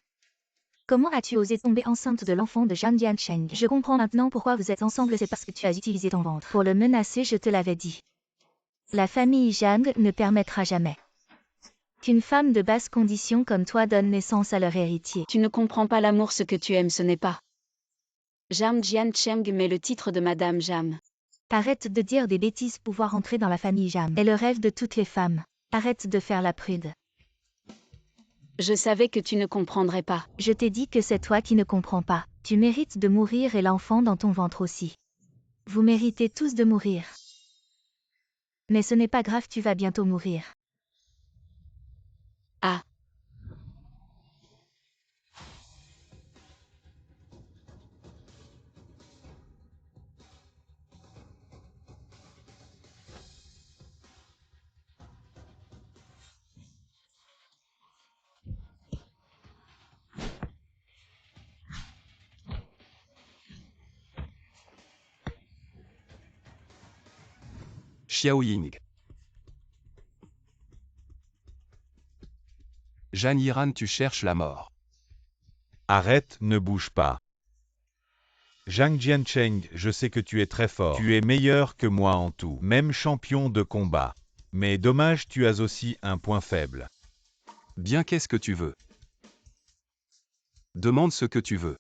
Comment as-tu osé tomber enceinte de l'enfant de Zhang Jiancheng? Je comprends maintenant pourquoi vous êtes ensemble, c'est parce que tu as utilisé ton ventre pour le menacer, je te l'avais dit. La famille Zhang ne permettra jamais qu'une femme de basse condition comme toi donne naissance à leur héritier. Tu ne comprends pas l'amour, ce que tu aimes, ce n'est pas Jam Jiancheng met le titre de Madame Jam. Arrête de dire des bêtises, pouvoir entrer dans la famille Jam est le rêve de toutes les femmes. Arrête de faire la prude. Je savais que tu ne comprendrais pas. Je t'ai dit que c'est toi qui ne comprends pas. Tu mérites de mourir et l'enfant dans ton ventre aussi. Vous méritez tous de mourir. Mais ce n'est pas grave, tu vas bientôt mourir. Ah. Xiao Ying. Jeanne Yiran, tu cherches la mort. Arrête, ne bouge pas. Zhang Jiancheng, je sais que tu es très fort. Tu es meilleur que moi en tout, même champion de combat. Mais dommage, tu as aussi un point faible. Bien, qu'est-ce que tu veux? Demande ce que tu veux.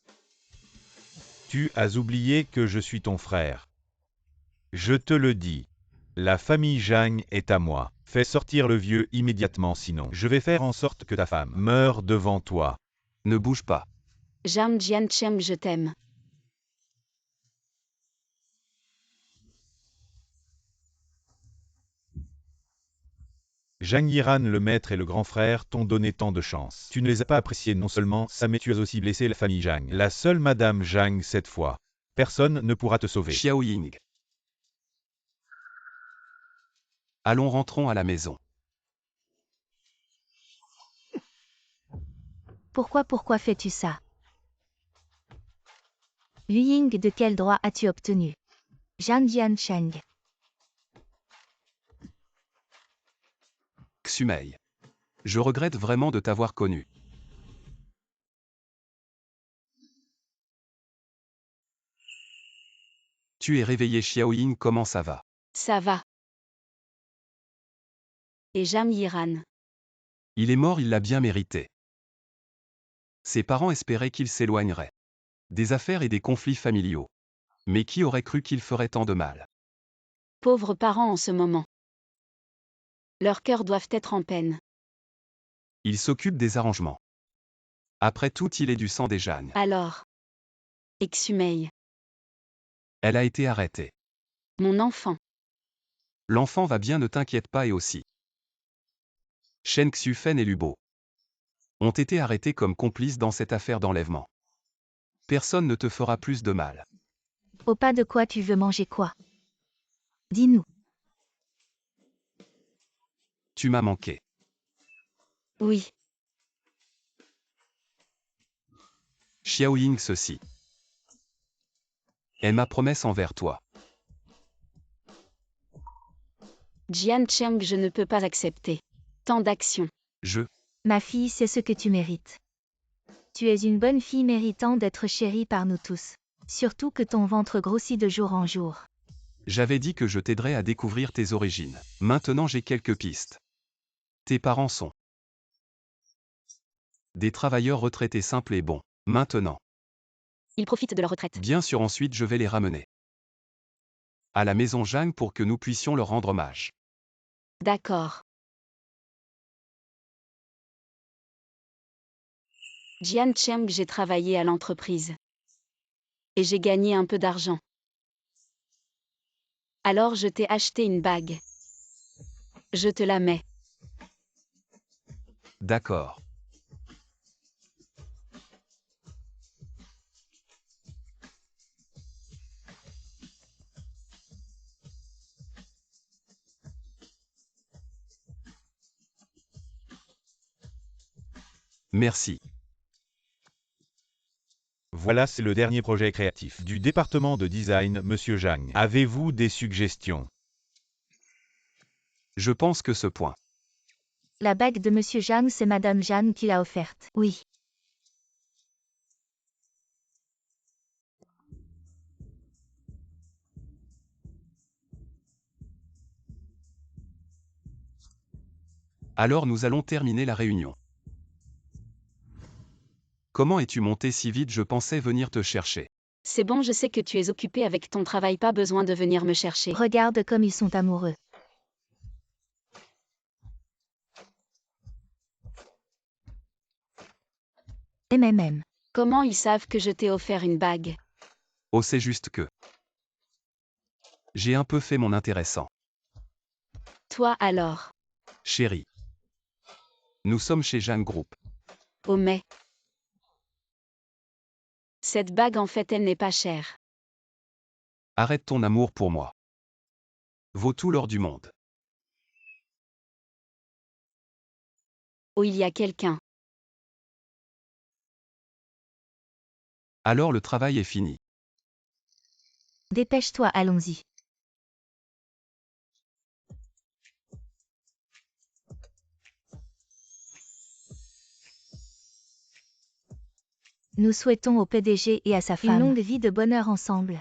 Tu as oublié que je suis ton frère. Je te le dis. La famille Zhang est à moi. Fais sortir le vieux immédiatement, sinon je vais faire en sorte que ta femme meure devant toi. Ne bouge pas. Jam Jiancheng, je t'aime. Zhang Yiran, le maître et le grand frère, t'ont donné tant de chance. Tu ne les as pas appréciés non seulement ça, mais tu as aussi blessé la famille Zhang. La seule Madame Zhang cette fois. Personne ne pourra te sauver. Xiao Ying. Allons, rentrons à la maison. Pourquoi fais-tu ça? Yu Ying, de quel droit as-tu obtenu? Zhang Jiancheng. Xumei. Je regrette vraiment de t'avoir connu. Tu es réveillé, Xiao Ying, comment ça va? Ça va. Et Jam Yiran. Il est mort, il l'a bien mérité. Ses parents espéraient qu'il s'éloignerait des affaires et des conflits familiaux. Mais qui aurait cru qu'il ferait tant de mal? Pauvres parents en ce moment. Leurs cœurs doivent être en peine. Il s'occupe des arrangements. Après tout, il est du sang des Jeanne. Alors. Exumei. Elle a été arrêtée. Mon enfant. L'enfant va bien, ne t'inquiète pas, et aussi. Shen Xufen et Lubo ont été arrêtés comme complices dans cette affaire d'enlèvement. Personne ne te fera plus de mal. Au pas de quoi tu veux manger quoi? Dis-nous. Tu m'as manqué. Oui. Xiao Ying, ceci est ma promesse envers toi. Jiancheng, je ne peux pas accepter tant d'actions. Ma fille, c'est ce que tu mérites. Tu es une bonne fille méritant d'être chérie par nous tous. Surtout que ton ventre grossit de jour en jour. J'avais dit que je t'aiderais à découvrir tes origines. Maintenant, j'ai quelques pistes. Tes parents sont des travailleurs retraités simples et bons. Maintenant. Ils profitent de leur retraite. Bien sûr, ensuite je vais les ramener à la maison Zhang pour que nous puissions leur rendre hommage. D'accord. Jiancheng, j'ai travaillé à l'entreprise. Et j'ai gagné un peu d'argent. Alors je t'ai acheté une bague. Je te la mets. D'accord. Merci. Voilà, c'est le dernier projet créatif du département de design, Monsieur Zhang. Avez-vous des suggestions? Je pense que ce point. La bague de Monsieur Zhang, c'est Madame Zhang qui l'a offerte. Oui. Alors nous allons terminer la réunion. Comment es-tu monté si vite? Je pensais venir te chercher. C'est bon, je sais que tu es occupé avec ton travail, pas besoin de venir me chercher. Regarde comme ils sont amoureux. MMM. Comment ils savent que je t'ai offert une bague? Oh, c'est juste que. J'ai un peu fait mon intéressant. Toi alors? Chérie. Nous sommes chez Jeanne Group. Oh mais. Cette bague en fait elle n'est pas chère. Arrête ton amour pour moi. Vaut tout l'or du monde. Oh, il y a quelqu'un. Alors le travail est fini. Dépêche-toi, allons-y. Nous souhaitons au PDG et à sa femme une longue vie de bonheur ensemble.